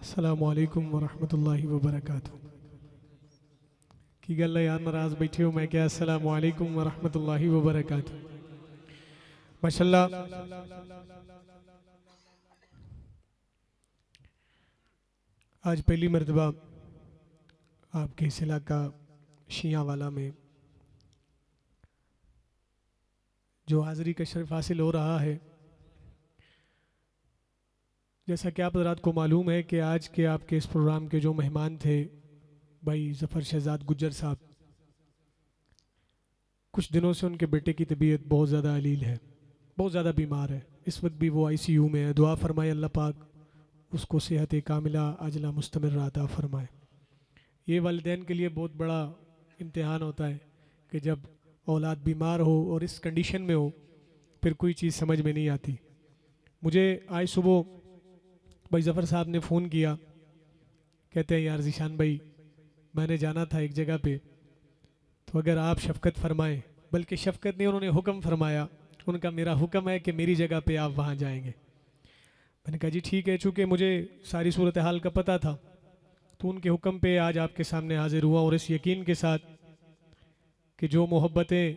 अस्सलामुअलैकुम वरहमतुल्लाहि वबरकातुहू। की गल है यार, नाराज बैठे हो? मैं क्या अस्सलामुअलैकुम वरहमतुल्लाहि वबरकातुहू। माशाल्लाह, आज पहली मरतबा आपके इस इलाका शियावाला में जो हाज़िरी का शर्फ हासिल हो रहा है। जैसा कि आप हज़रात को मालूम है कि आज के आपके इस प्रोग्राम के जो मेहमान थे भाई ज़फ़र शहज़ाद गुज्जर साहब, कुछ दिनों से उनके बेटे की तबीयत बहुत ज़्यादा अलील है, बहुत ज़्यादा बीमार है। इस वक्त भी वो आईसीयू में है। दुआ फरमाए अल्लाह पाक उसको सेहत कामिला अजला मुस्तमिर अता फरमाए। ये वालिदैन के लिए बहुत बड़ा इम्तिहान होता है कि जब औलाद बीमार हो और इस कंडीशन में हो, फिर कोई चीज़ समझ में नहीं आती। मुझे आज सुबह भाई ज़फ़र साहब ने फ़ोन किया, कहते हैं यार ज़ीशान भाई, मैंने जाना था एक जगह पे, तो अगर आप शफ़क़त फ़रमाएँ, बल्कि शफ़क़त नहीं, उन्होंने हुक्म फ़रमाया, उनका मेरा हुक्म है कि मेरी जगह पे आप वहाँ जाएंगे। मैंने कहा जी ठीक है। चूँकि मुझे सारी सूरत हाल का पता था, तो उनके हुक्म पे आज आपके सामने हाज़िर हुआ, और इस यकीन के साथ कि जो मोहब्बतें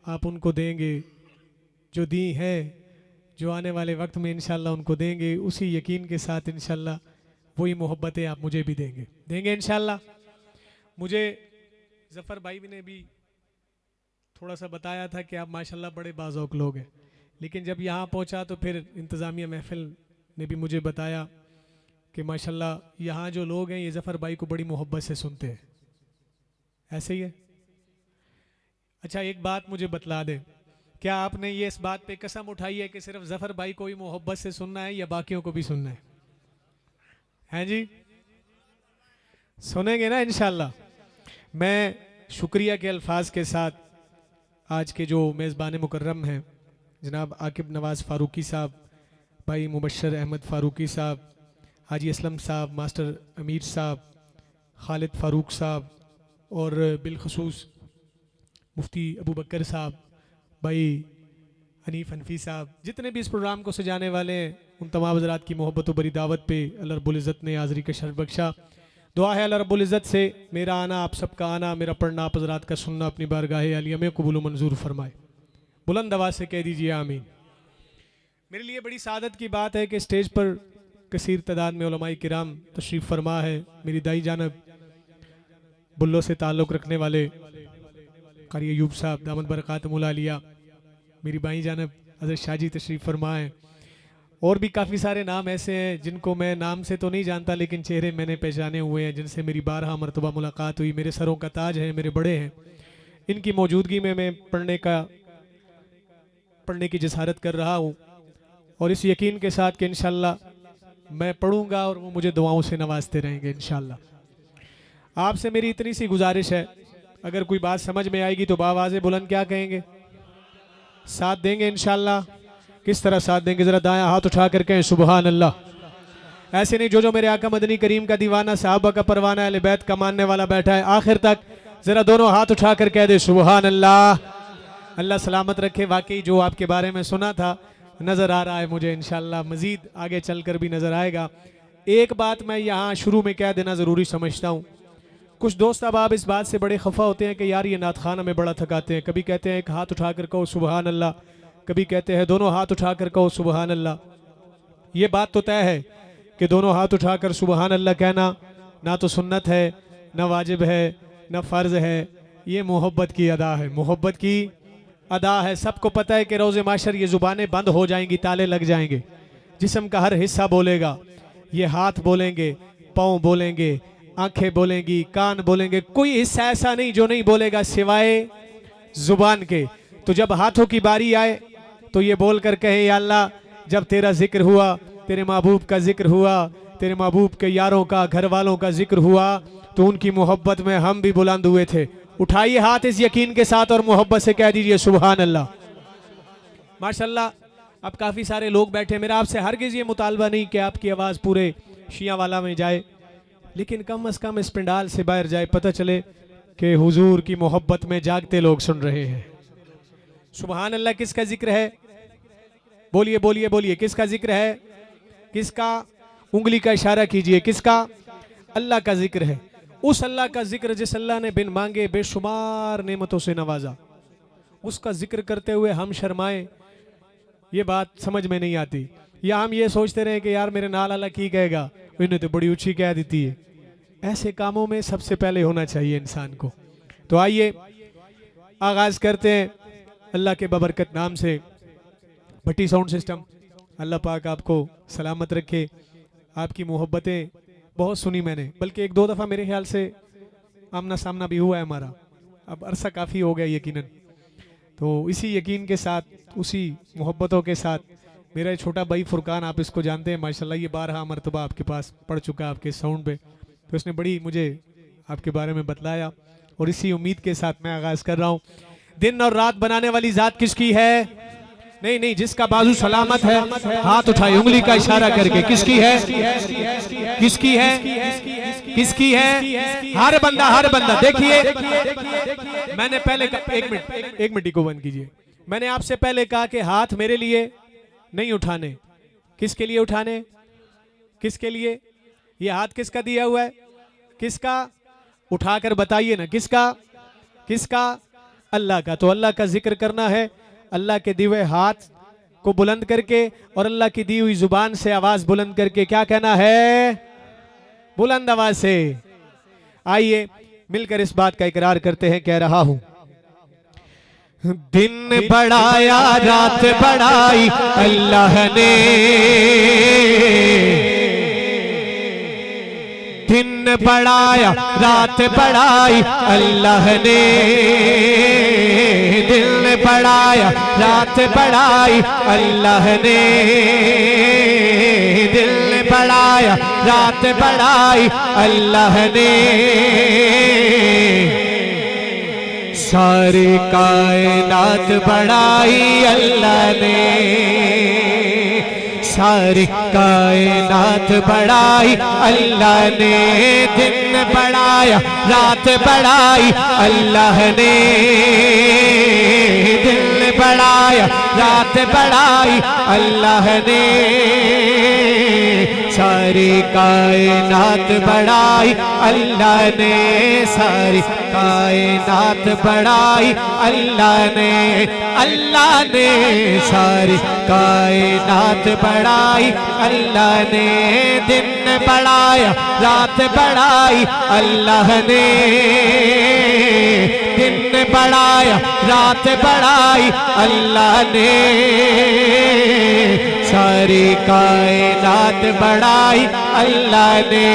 आप उनको देंगे, जो दी हैं, जो आने वाले वक्त में इंशाल्लाह उनको देंगे, उसी यकीन के साथ इंशाल्लाह वही मोहब्बतें आप मुझे भी देंगे इंशाल्लाह। मुझे ज़फ़र भाई ने भी थोड़ा सा बताया था कि आप माशाल्लाह बड़े बाज़ौक़ लोग हैं, लेकिन जब यहाँ पहुँचा तो फिर इंतज़ामिया महफ़िल ने भी मुझे बताया कि माशाल्लाह यहाँ जो लोग हैं ये ज़फ़र भाई को बड़ी मोहब्बत से सुनते हैं। ऐसे ही है? अच्छा, एक बात मुझे बतला दें, क्या आपने ये इस बात पे कसम उठाई है कि सिर्फ ज़फ़र भाई को ही मोहब्बत से सुनना है या बाकियों को भी सुनना है? हैं जी? सुनेंगे ना इंशाल्लाह। मैं शुक्रिया के अल्फाज के साथ आज के जो मेज़बान मुकर्रम हैं जनाब आकिब नवाज़ फ़ारूकी साहब, भाई मुबशर अहमद फ़ारूकी साहब, हाजी असलम साहब, मास्टर अमीर साहब, खालिद फ़ारूक साहब, और बिलखसूस मुफ्ती अबू बकर साहब, भाई हनीफ हनफी साहब, जितने भी इस प्रोग्राम को सजाने वाले हैं, उन तमाम हज़रात की मोहब्बत व बड़ी दावत पे अल्लाह रब्बुल इज़्ज़त ने हाज़िरी का शर्फ बख्शा। दुआ है अल्लाह रब्बुल इज़्ज़त से मेरा आना, आप सबका आना, मेरा पढ़ना, आप हज़रात का सुनना अपनी बारगाह आलिया में कबूल मंजूर फरमाए। बुलंद आवाज़ से कह दीजिए आमीन। मेरे लिए बड़ी सादत की बात है कि स्टेज पर कसीर तादाद में उलमाए किराम तशरीफ़ फरमा है। मेरी दाई जानब बुल्लो से ताल्लुक़ रखने वाले कारी अयूब साहब दामद बरक़ातुहुल आलिया, मेरी बाई जानब हज़रत शाहजी तशरीफ़ फरमा है, और भी काफ़ी सारे नाम ऐसे हैं जिनको मैं नाम से तो नहीं जानता, लेकिन चेहरे मैंने पहचाने हुए हैं, जिनसे मेरी बारहा मरतबा मुलाकात हुई। मेरे सरों का ताज है, मेरे बड़े हैं, इनकी मौजूदगी में मैं पढ़ने की जसारत कर रहा हूँ, और इस यकीन के साथ कि इंशाल्लाह मैं पढ़ूँगा और वो मुझे दुआओं से नवाजते रहेंगे इंशाल्लाह। आपसे मेरी इतनी सी गुजारिश है, अगर कोई बात समझ में आएगी तो बावाज़े बुलंद क्या कहेंगे? साथ देंगे इंशाल्लाह। किस तरह साथ देंगे? ज़रा दायां हाथ उठा कर कहें सुबहान अल्लाह। ऐसे नहीं, जो मेरे आका मदनी करीम का दीवाना, साहबा का परवाना, अहले बैत का मानने वाला बैठा है आखिर तक, ज़रा दोनों हाथ उठा कर कह दे सुबहान अल्लाह। अल्लाह सलामत रखे। वाकई जो आपके बारे में सुना था नज़र आ रहा है मुझे, इंशाल्लाह मज़ीद आगे चल कर भी नज़र आएगा। एक बात मैं यहाँ शुरू में कह देना ज़रूरी समझता हूँ। कुछ दोस्त अब आप इस बात से बड़े खफा होते हैं कि यार ये नात खाना में बड़ा थकाते हैं। कभी कहते हैं एक हाथ उठा कर कहो सुबहान अल्लाह, कभी कहते हैं दोनों हाथ उठा कर कहो सुबहान अल्लाह। ये बात तो तय है कि दोनों हाथ उठा कर सुबहान अल्लाह कहना ना तो सुन्नत है, ना वाजिब है, ना फ़र्ज़ है, ये मोहब्बत की अदा है, मोहब्बत की अदा है। सबको पता है कि रोज़े माशर ये ज़ुबानें बंद हो जाएंगी, ताले लग जाएंगे, जिस्म का हर हिस्सा बोलेगा। ये हाथ बोलेंगे, पाँव बोलेंगे, आंखें बोलेंगी, कान बोलेंगे, कोई हिस्सा ऐसा नहीं जो नहीं बोलेगा सिवाय ज़ुबान के। तो जब हाथों की बारी आए तो ये बोल कर कहे या अल्लाह, जब तेरा जिक्र हुआ, तेरे महबूब का जिक्र हुआ, तेरे महबूब के यारों का, घर वालों का जिक्र हुआ, तो उनकी मोहब्बत में हम भी बुलंद हुए थे। उठाइए हाथ इस यकीन के साथ और मोहब्बत से कह दीजिए सुबहान अल्लाह। माशाल्लाह, अब काफ़ी सारे लोग बैठे। मेरा आपसे हरगिज़ ये मुतालबा नहीं कि आपकी आवाज़ पूरे शियावाला में जाए, लेकिन कम अज़ कम इस पंडाल से बाहर जाए, पता चले कि हुजूर की मोहब्बत में जागते लोग सुन रहे हैं। सुबहान अल्लाह किसका जिक्र है? बोलिए बोलिए बोलिए, किसका जिक्र है? किसका? उंगली का इशारा कीजिए, किसका? अल्लाह का जिक्र है। उस अल्लाह का जिक्र जिस अल्लाह ने बिन मांगे बेशुमार नेमतों से नवाजा, उसका जिक्र करते हुए हम शर्माएं, ये बात समझ में नहीं आती। या हम ये सोचते रहे कि यार मेरे नाल अल्लाह की कहेगा, इन्हें तो बड़ी ऊंची कह देती है। ऐसे कामों में सबसे पहले होना चाहिए इंसान को। तो आइए आगाज करते हैं अल्लाह के बबरकत नाम से। भट्टी साउंड सिस्टम, अल्लाह पाक आपको सलामत रखे। आपकी मोहब्बतें बहुत सुनी मैंने, बल्कि एक दो दफ़ा मेरे ख्याल से आमना सामना भी हुआ है हमारा, अब अरसा काफ़ी हो गया यकीनन। तो इसी यकीन के साथ, उसी मोहब्बतों के साथ, मेरा ये छोटा भाई फुरकान, आप इसको जानते हैं माशाल्लाह, ये 12 मरतबा आपके पास पढ़ चुका आपके साउंड पे, तो इसने बड़ी मुझे आपके बारे में बतलाया। और इसी उम्मीद के साथ मैं आगाज़ कर रहा हूँ। दिन और रात बनाने वाली ज़ात किसकी है? नहीं नहीं, जिसका बाजू सलामत है हाथ उठाए उंगली का इशारा करके। किसकी है? किसकी है? किसकी है? हर बंदा देखिए, मैंने पहले एक मिनट को बंद कीजिए। मैंने आपसे पहले कहा कि हाथ मेरे लिए नहीं उठाने। किसके लिए उठाने? किसके लिए? ये हाथ किसका दिया हुआ है? किसका? उठाकर बताइए ना, किसका? किसका? अल्लाह का। तो अल्लाह का जिक्र करना है, अल्लाह के दिए हुए हाथ को बुलंद करके और अल्लाह की दी हुई जुबान से आवाज बुलंद करके क्या कहना है? बुलंद आवाज से। आइए मिलकर इस बात का इकरार करते हैं। कह रहा हूं, दिन बढ़ाया रात बढ़ाई अल्लाह ने, दिन बढ़ाया रात बढ़ाई अल्लाह ने, दिन बढ़ाया रात बढ़ाई अल्लाह ने, दिल बढ़ाया रात बढ़ाई अल्लाह ने, सारी कायनात बढ़ाई अल्लाह ने, सारी कायनात बढ़ाई अल्लाह ने, दिन बढ़ाया रात बढ़ाई अल्लाह ने, दिन बढ़ाया रात बढ़ाई अल्लाह ने, सारी कायनात बढ़ाई अल्लाह ने, सारी कायनात बढ़ाई अल्लाह ने, अल्लाह ने सारी कायनात बढ़ाई अल्लाह ने, दिन बढ़ाया रात बढ़ाई अल्लाह ने, दिन बढ़ाया रात बढ़ाई अल्लाह ने, सारी कायनात बढ़ाई अल्लाह ने,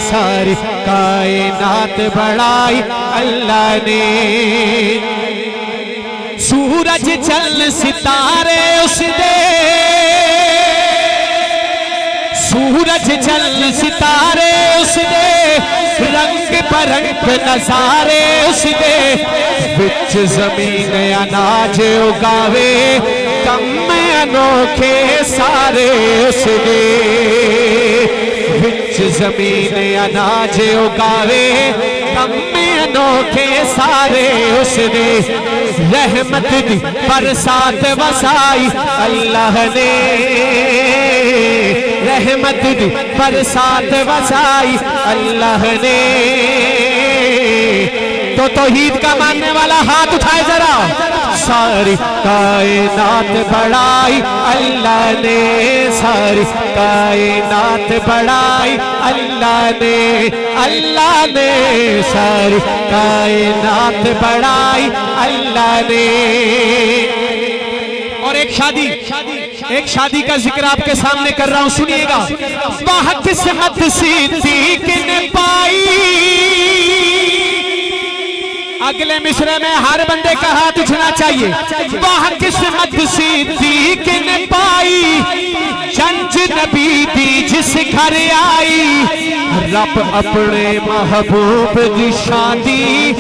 सारी कायनात बढ़ाई अल्लाह ने, सूरज चल सितारे उसने, सूरज चल सितारे उसने, रंग बरंग नजारे उसने, बिच जमीन अनाज उगावे कम अनोखे सारे उसने, बिच जमीन अनाज उगावे कम अनोखे सारे उसने, रहमत दी बरसात वसाई अल्लाह ने, रहमत दी बरसात वसाई अल्लाह ने, तो तौहीद का मानने वाला हाथ उठाए जरा। सारी कायनात बढ़ाई अल्लाह ने, सारी कायनात बढ़ाई अल्लाह ने, अल्लाह ने सारी कायनात बढ़ाई अल्लाह ने। और एक शादी का जिक्र आपके सामने कर रहा हूं, सुनिएगा। वाह किस्मत सिद्दीक ने पाई, अगले मिसरे में हर बंदे का हाथ उठना चाहिए। वाह किस्मत सिद्दीक ने पाई, जंज नबी दी जिस घर आई, रब अपने महबूब दी शादी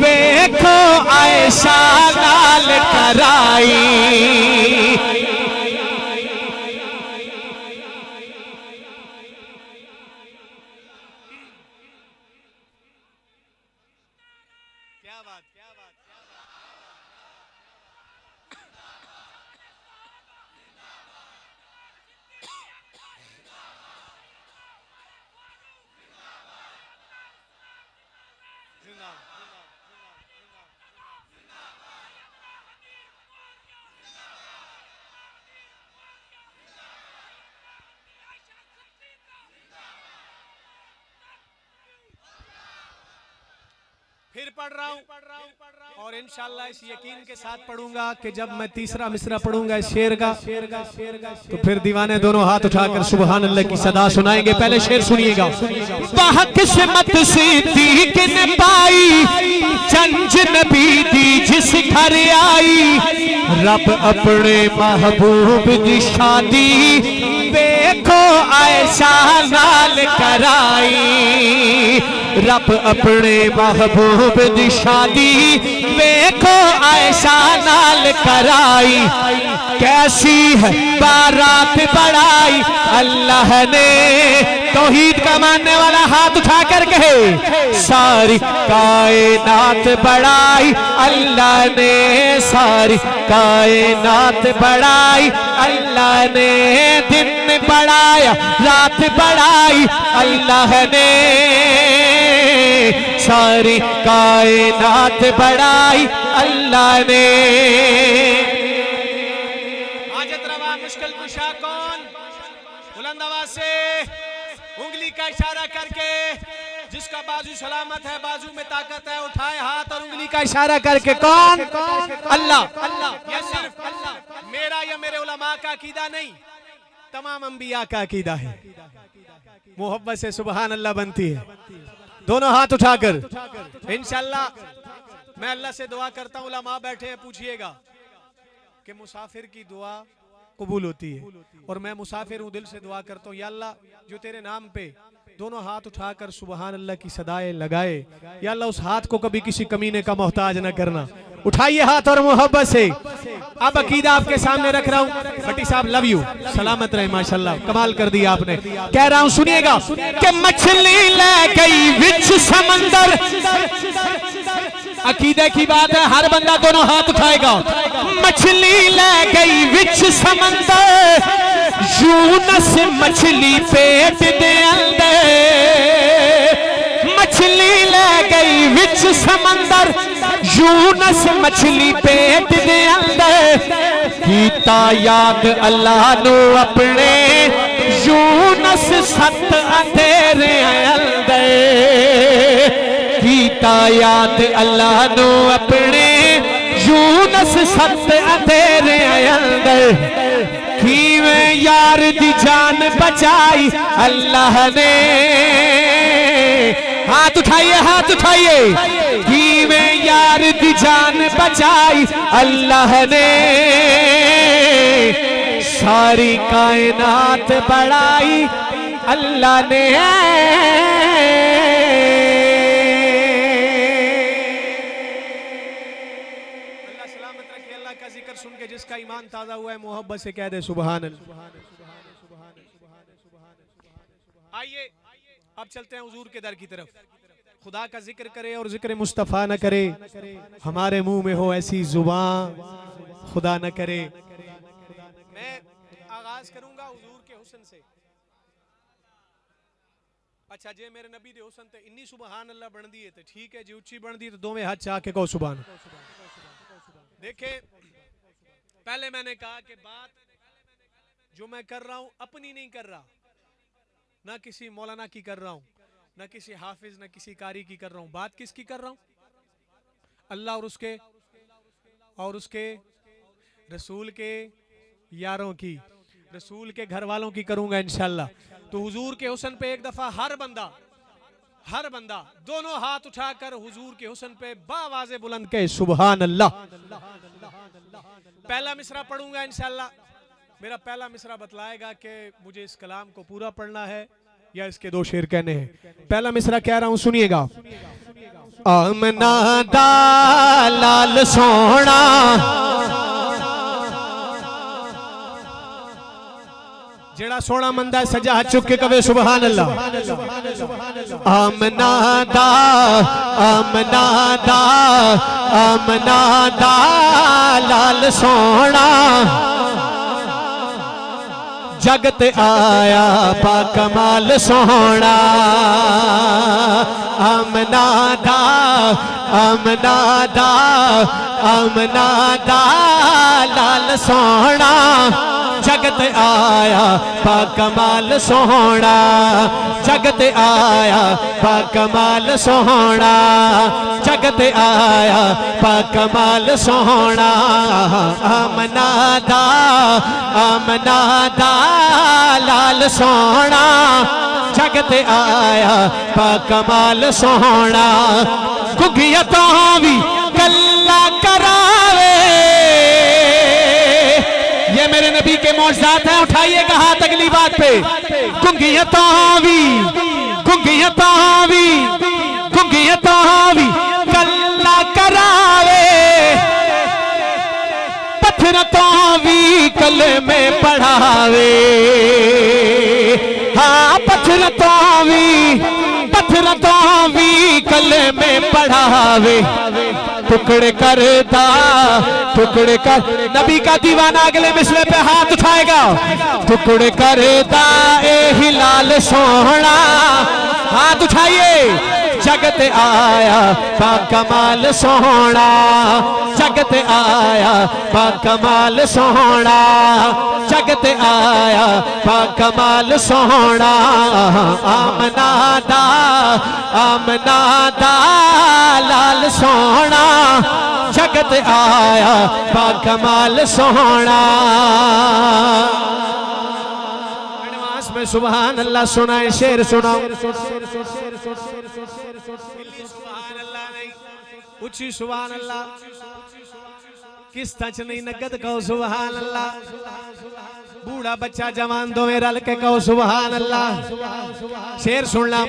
देखो आयशा नाल कराई। फिर पढ़ रहा हूँ और इंशाअल्लाह इस यकीन के साथ पढ़ूंगा कि जब मैं तीसरा मिसरा पढ़ूंगा इस शेर का तो फिर दीवाने दोनों हाथ उठाकर सुभान अल्लाह की सदा सुनाएंगे। पहले शेर सुनिएगा। वह किस्मत सिद्दीक ने पाई, जंज नबी दी जिस घर आई, रब अपने महबूब दी शादी देखो ऐसा नाल कराई, रब अपने महबूब दी शादी देखो ऐसा नाल कराई, कैसी है बारात बढ़ाई अल्लाह ने। तौहीद का मानने वाला हाथ उठा कर कहे, सारी कायनात बढ़ाई अल्लाह ने, सारी कायनात बढ़ाई अल्लाह ने, दिन बढ़ाया रात बढ़ाई अल्लाह ने, सारी कायनात बढ़ाई अल्लाह ने। हाजत रवा मुश्किल कुशा कौन? बुलंद आवाज से उंगली का इशारा करके, जिसका बाजू सलामत है, बाजू में ताकत है, उठाए हाथ और उंगली का इशारा करके। कौन? अल्लाह। यह सिर्फ अल्लाह मेरा या मेरे उलमा का अकीदा नहीं, तमाम अंबिया का अकीदा है। मोहब्बत से सुभान अल्लाह बनती है। दोनों हाथ उठाकर इंशाअल्लाह मैं अल्लाह से दुआ करता हूँ। उलमा बैठे हैं, पूछिएगा कि मुसाफिर की दुआ कबूल होती है और मैं मुसाफिर हूँ, दिल से दुआ करता हूँ या अल्लाह जो तेरे नाम पे दोनों हाथ उठाकर सुभान अल्लाह की सदाएं लगाए, या अल्लाह उस हाथ को कभी किसी कमीने का मोहताज न करना। उठाइए हाथ और मोहब्बत से। अब अकीदा आपके सामने रख रहा हूँ। फटी साहब लव यू, सलामत रहे, माशाल्लाह कमाल कर दिया आपने। कह रहा हूँ सुनिएगा कि मछली ले गई विच समंदर, अकीदे की बात है, हर बंदा दोनों हाथ उठाएगा। मछली ले गई विच समंदर, यूनस मछली पेट दे अंदर, मछली ले गई विच समंदर, यूनस मछली पेट दे अंदर, कीता याद अल्लाह नु अपने, यूनस सत अंधेरे अंदर, कीता याद अल्लाह नु अपने, यूनस सत अंधेरे अंदर, किवें यार दी जान बचाई अल्लाह ने। हाथ उठाइए, हाथ उठाइए। किवें यार दी जान बचाई अल्लाह ने, सारी कायनात बढ़ाई अल्लाह ने। सुन के जिसका ईमान ताजा हुआ है मोहब्बत से कह दे सुभान अल्लाह। आइए अब चलते हैं हुजूर के दर की तरफ। खुदा का जिक्र करे और जिक्र मुस्तफा न करे, हमारे मुंह में हो ऐसी जुबान खुदा न करे। मैं आगाज करूंगा हुजूर के हुस्न से। अच्छा जे मेरे नबी दे हुस्न ते इन्नी सुभान अल्लाह बन दी है तो ठीक है जी, उच्ची बन दी तो दोवें हाथ चाह के कहो सुभान। देखे पहले मैंने कहा कि बात जो मैं कर रहा हूं अपनी नहीं कर रहा, ना किसी मौलाना की कर रहा हूं, ना किसी हाफिज, ना किसी कारी की कर रहा हूं। बात किसकी कर रहा हूं? अल्लाह और उसके रसूल के यारों की, रसूल के घर वालों की करूंगा इंशाअल्लाह। तो हुजूर के हुस्न पे एक दफा हर बंदा दोनों हाथ उठाकर हुजूर के हुस्न पे बावाज़े बुलंद के सुभान अल्लाह। पहला मिसरा पढ़ूंगा इंशाअल्लाह। मेरा पहला मिसरा बतलाएगा कि मुझे इस कलाम को पूरा पढ़ना है या इसके दो शेर कहने हैं। पहला मिसरा कह रहा हूं सुनिएगा। आमना दा लाल सोना, जेड़ा सोना मंदा सजा हाथ चुक के कवे सुभान अल्लाह। आमना दा लाल सोना, जगत आया पा कमाल सोना। आमना दा लाल सोना, जगत आया बाकमाल सोहना, जगत आया बाकमाल सोहना, जगत आया बाकमाल सोहना। आमना दा लाल सोहना, जगत आया बाकमाल सोहना। घुगिया तो भी कल्ला करावे, ये मेरे नबी के मौजज़ात हैं, उठाइएगा हाथ अगली बात पे। घुगिया तो भी, घुगिया तो भी, घुगिया तो भी कल्ला करावे, पत्थर तो भी कल में पढ़ावे। हाँ पत्थर तो भी कल में पढ़ावे। टुकड़े करता टुकड़े कर, नबी का दीवाना अगले मिसरे पे हाथ उठाएगा। टुकड़े करता ए हिलाल सोहना, हाथ उठाइए। जगत आया बाकमाल सोहना, जगत आया बाकमाल सोहना, जगत आया बाकमाल सोहना। आमना दा लाल सोहना, जगत आया बाकमाल सोहना। एडवांस में सुभान अल्लाह सुनाए, शेर सुनाओ। उची सुभान अल्लाह, किस तच नहीं नगद कहो सुभान अल्लाह। बूढ़ा बच्चा जवान दोवें रल के कहो सुभान अल्लाह। शेर सुनना,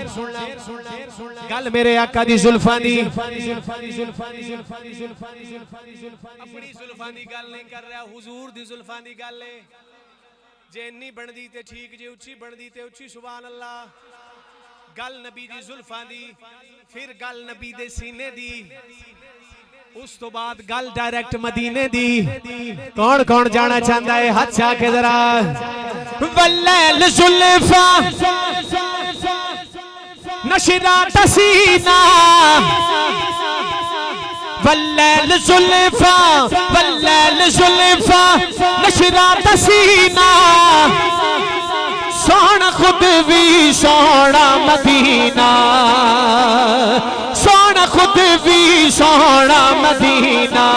गल मेरे आका दी जुल्फां दी, अपनी जुल्फां दी गल नहीं कर रहा, हुजूर दी जुल्फां दी गल है। जे इन्नी बनदी ते ठीक, जे उच्ची बनदी ते उच्ची सुभान अल्लाह। गल नबी दी जुल्फां दी, फिर गल नबी दे सीने दी, उस तो बाद गल डायरेक्ट मदीने दी। कौन कौन जाना चाहता है हाथ चा के जरा। वल्लैल जुल्फा नशरा तसीना, वल्लैल जुल्फा, वल्लैल जुल्फा नशरा तसीना। सोना खुद भी सोना मदीना, सोना खुद भी सोना मदीना,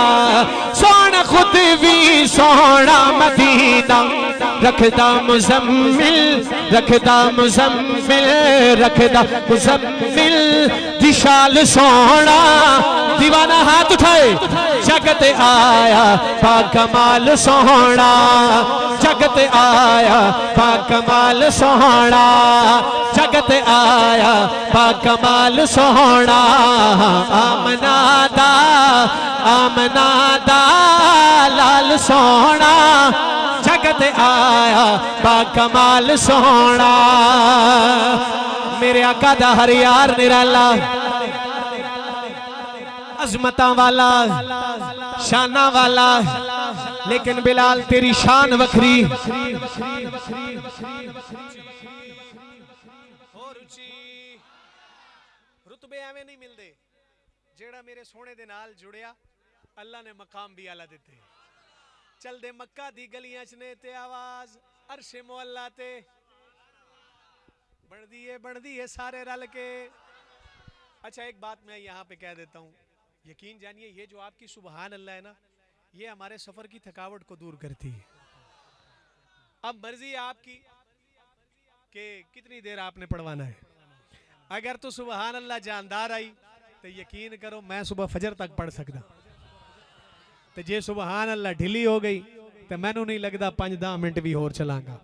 सोना खुद भी सोना मदीना। रखदा मुजम्मिल, रखदा मुजम्मिल, रखदा मुजम्मिल दिशाल सोना। दीवाना हाथ उठाए। जगत आया बाकमाल सोहना, जगत आया बाकमाल सोहना, जगत आया बाकमाल सोहना। आमना दा लाल सोहना, जगत आया बाकमाल सोहना। मेरे आका दा हर यार निराला, अजमता वाला, शाना वाला, लेकिन बिलाल तेरी शान वखरी। रुतबे एवें नहीं मिलते, जेड़ा मेरे सोने दे नाल जुड़िया अल्लाह ने मकाम भी आला दिते। चल दे मक्का दी गलियां च ने ते आवाज अरशे मुअल्ला ते बढ़दी है सारे रल के। अच्छा एक बात मैं यहाँ पे कह देता हूँ, यकीन जानिए ये जो आपकी सुबहान अल्लाह है ना, ये हमारे सफर की थकावट को दूर करती है। अब मर्जी है आपकी कि कितनी देर आपने पढ़वाना है। अगर तो सुबहान अल्लाह जानदार आई तो यकीन करो मैं सुबह फजर तक पढ़ सकता, तो जे सुबहान अल्लाह ढिली हो गई तो मैनू नहीं लगता 5-10 मिनट भी होर चलांगा।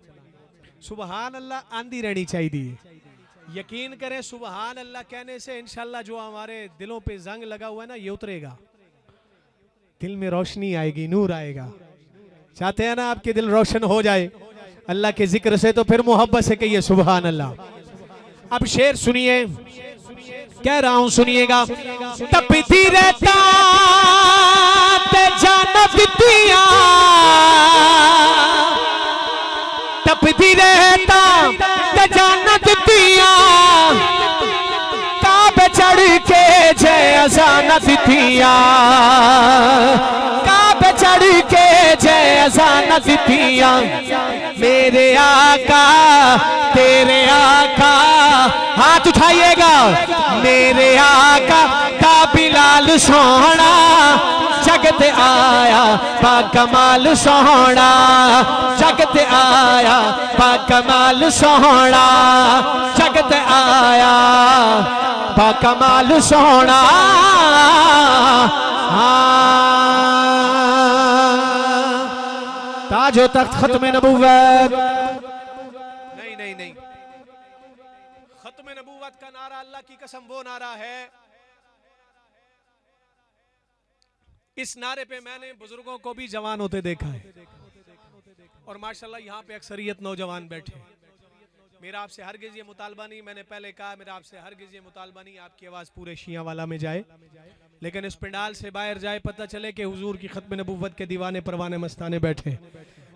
सुबहान अल्लाह आंदी रहनी चाहिए। यकीन करें सुबहान अल्लाह कहने से इंशाल्लाह जो हमारे दिलों पे जंग लगा हुआ है ना, ये उतरेगा, दिल में रोशनी आएगी, नूर आएगा। चाहते हैं ना आपके दिल रोशन हो जाए अल्लाह के जिक्र से, तो फिर मोहब्बत से कहिए सुबहान अल्लाह। अब शेर सुनिए, कह रहा हूं सुनिएगा। तपती रहता ते जानत दिया, तपती रहता ते जानत दिया, काबे चढ़ के जय अजानत दिया, काबे चढ़ के जय अजान दितियां मेरे आका तेरे आका, हाथ उठाइएगा, मेरे आका का बिलाल सोहना जगत आया बाकमाल सोहना, जगत आया बाकमाल सोहना, जगत आया बाकमाल सोहना। ताजो तख्त खत्म नबुव्वत। नहीं नहीं नहीं, खत्म नबूवत का नारा अल्लाह की कसम वो नारा है, इस नारे पे मैंने बुजुर्गों को भी जवान होते देखा है और माशाल्लाह यहाँ पे अक्सरियत नौजवान बैठे। मेरा आपसे हरगिज़ ये मुतालबा नहीं, मैंने पहले कहा मेरा आपसे हरगिज़ ये मुतालबा नहीं आपकी आवाज़ पूरे शिया वाला में जाए, लेकिन इस पंडाल से बाहर जाए पता चले कि हुजूर की खत्म नबूवत के दीवाने परवाने मस्ताने बैठे।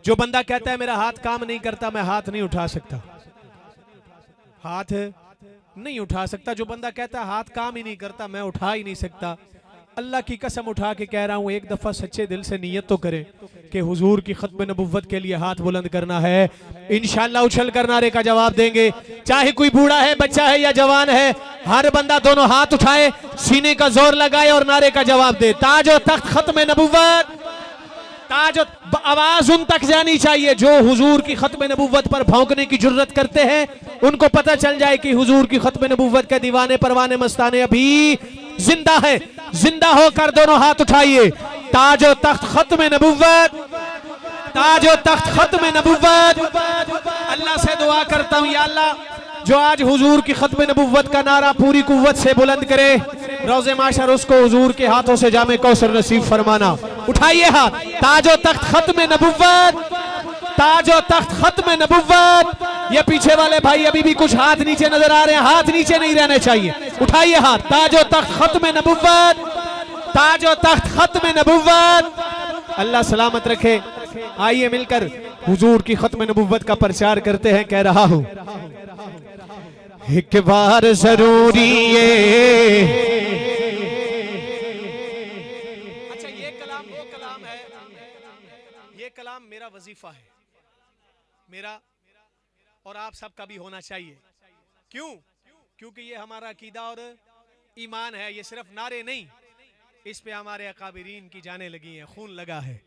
जो बंदा कहता है मेरा हाथ काम नहीं करता, मैं हाथ नहीं उठा सकता, हाथ नहीं उठा सकता, जो बंदा कहता है हाथ काम ही नहीं करता, मैं उठा ही नहीं सकता, अल्लाह की कसम उठा के कह रहा हूं, एक दफा सच्चे दिल से नियत तो करें कि हुजूर की खत्म नबुव्वत के लिए हाथ बुलंद करना है। इंशाअल्लाह उछल कर नारे का जवाब देंगे, चाहे कोई बूढ़ा है, बच्चा है या जवान है, हर बंदा दोनों हाथ उठाए, सीने का जोर लगाए और नारे का जवाब दे। ताजो तख्त खत्म नबुव्वत, ताजो, आवाज उन तक जानी चाहिए जो हुजूर की खत्म नबुव्वत पर भौंकने की जुर्रत करते हैं, उनको पता चल जाए कि हुजूर की खत्म नबुव्वत के दीवाने परवाने मस्ताने अभी जिंदा है। जिंदा होकर दोनों हाथ उठाइए। ताजो तख्त खत्म नबुव्वत, ताजो तख्त खत्म नबुव्वत। अल्लाह से दुआ करता हूं, या अल्लाह जो आज हुजूर की खत्म नबुव्वत का नारा पूरी कुव्वत से बुलंद करे, रोज़े माशर उसको हुजूर के हाथों से जामे कौसर नसीब फरमाना। उठाइए हाथ। ताजो तख्त खत्म नबुव्वत, ताजो तख्त खत्म नबुव्वत। ये पीछे वाले भाई अभी भी कुछ हाथ नीचे नजर आ रहे हैं, हाथ नीचे नहीं रहने चाहिए, उठाइए हाथ। ताजो तख्त खत्म नबुव्वत, ताजो तख्त खत्म नबुव्वत। अल्लाह सलामत रखे। आइए मिलकर हुजूर की खत्म नबुव्वत का प्रचार करते हैं। कह रहा हूं एक बार जरूरी है। अच्छा, ये कलाम वो कलाम है, ये कलाम मेरा वजीफा है, मेरा और आप सबका भी होना चाहिए। क्यों? क्योंकि ये हमारा अकीदा और ईमान है। ये सिर्फ नारे नहीं, इस पे हमारे अकाबिरीन की जाने लगी हैं, खून लगा है।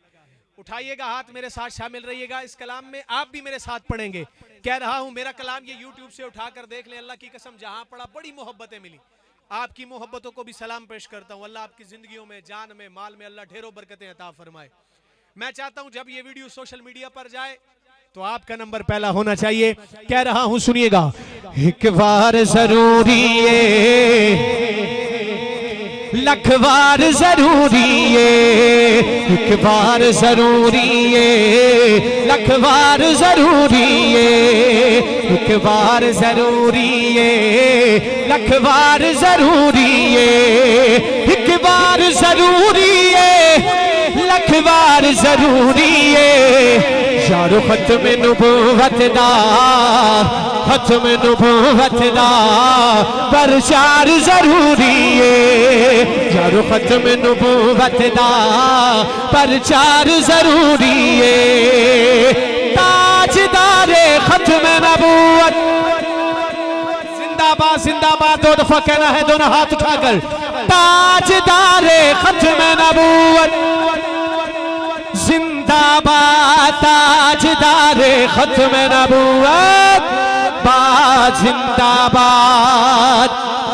उठाइएगा हाथ, मेरे साथ शामिल रहिएगा। इस कलाम में आप भी मेरे साथ पढ़ेंगे। कह रहा हूं मेरा कलाम ये यूट्यूब से उठाकर देख लें, अल्लाह की कसम जहां पढ़ा बड़ी मोहब्बतें मिली। आपकी मोहब्बतों को भी सलाम पेश करता हूं। अल्लाह आपकी जिंदगियों में, जान में, माल में अल्लाह ढेरों बरकतें अता फरमाए। मैं चाहता हूं जब ये वीडियो सोशल मीडिया पर जाए तो आपका नंबर पहला होना चाहिए। कह रहा हूं सुनिएगा, एक बार जरूरी है, लख बार जरूरी है, एक बार जरूरी है, लख बार जरूरी है, एक बार जरूरी है, लख बार जरूरी है, एक बार जरूरी है, लख बार जरूरी है। यारो खत्म नबुव्वत दा, खत्म नबुव्वत दा प्रचार जरूरी है। यारो खत्म नबुव्वत दा प्रचार जरूरी है। ताजदारे खत्म नबुव्वत जिंदाबाद, जिंदाबाद। दो दफा कहना है, दोनों हाथ उठाकर। ताजदारे खत्म नबुव्वत जिंदाबाद, ताजदारे खत्म नबुव्वत बा जिंदाबाद।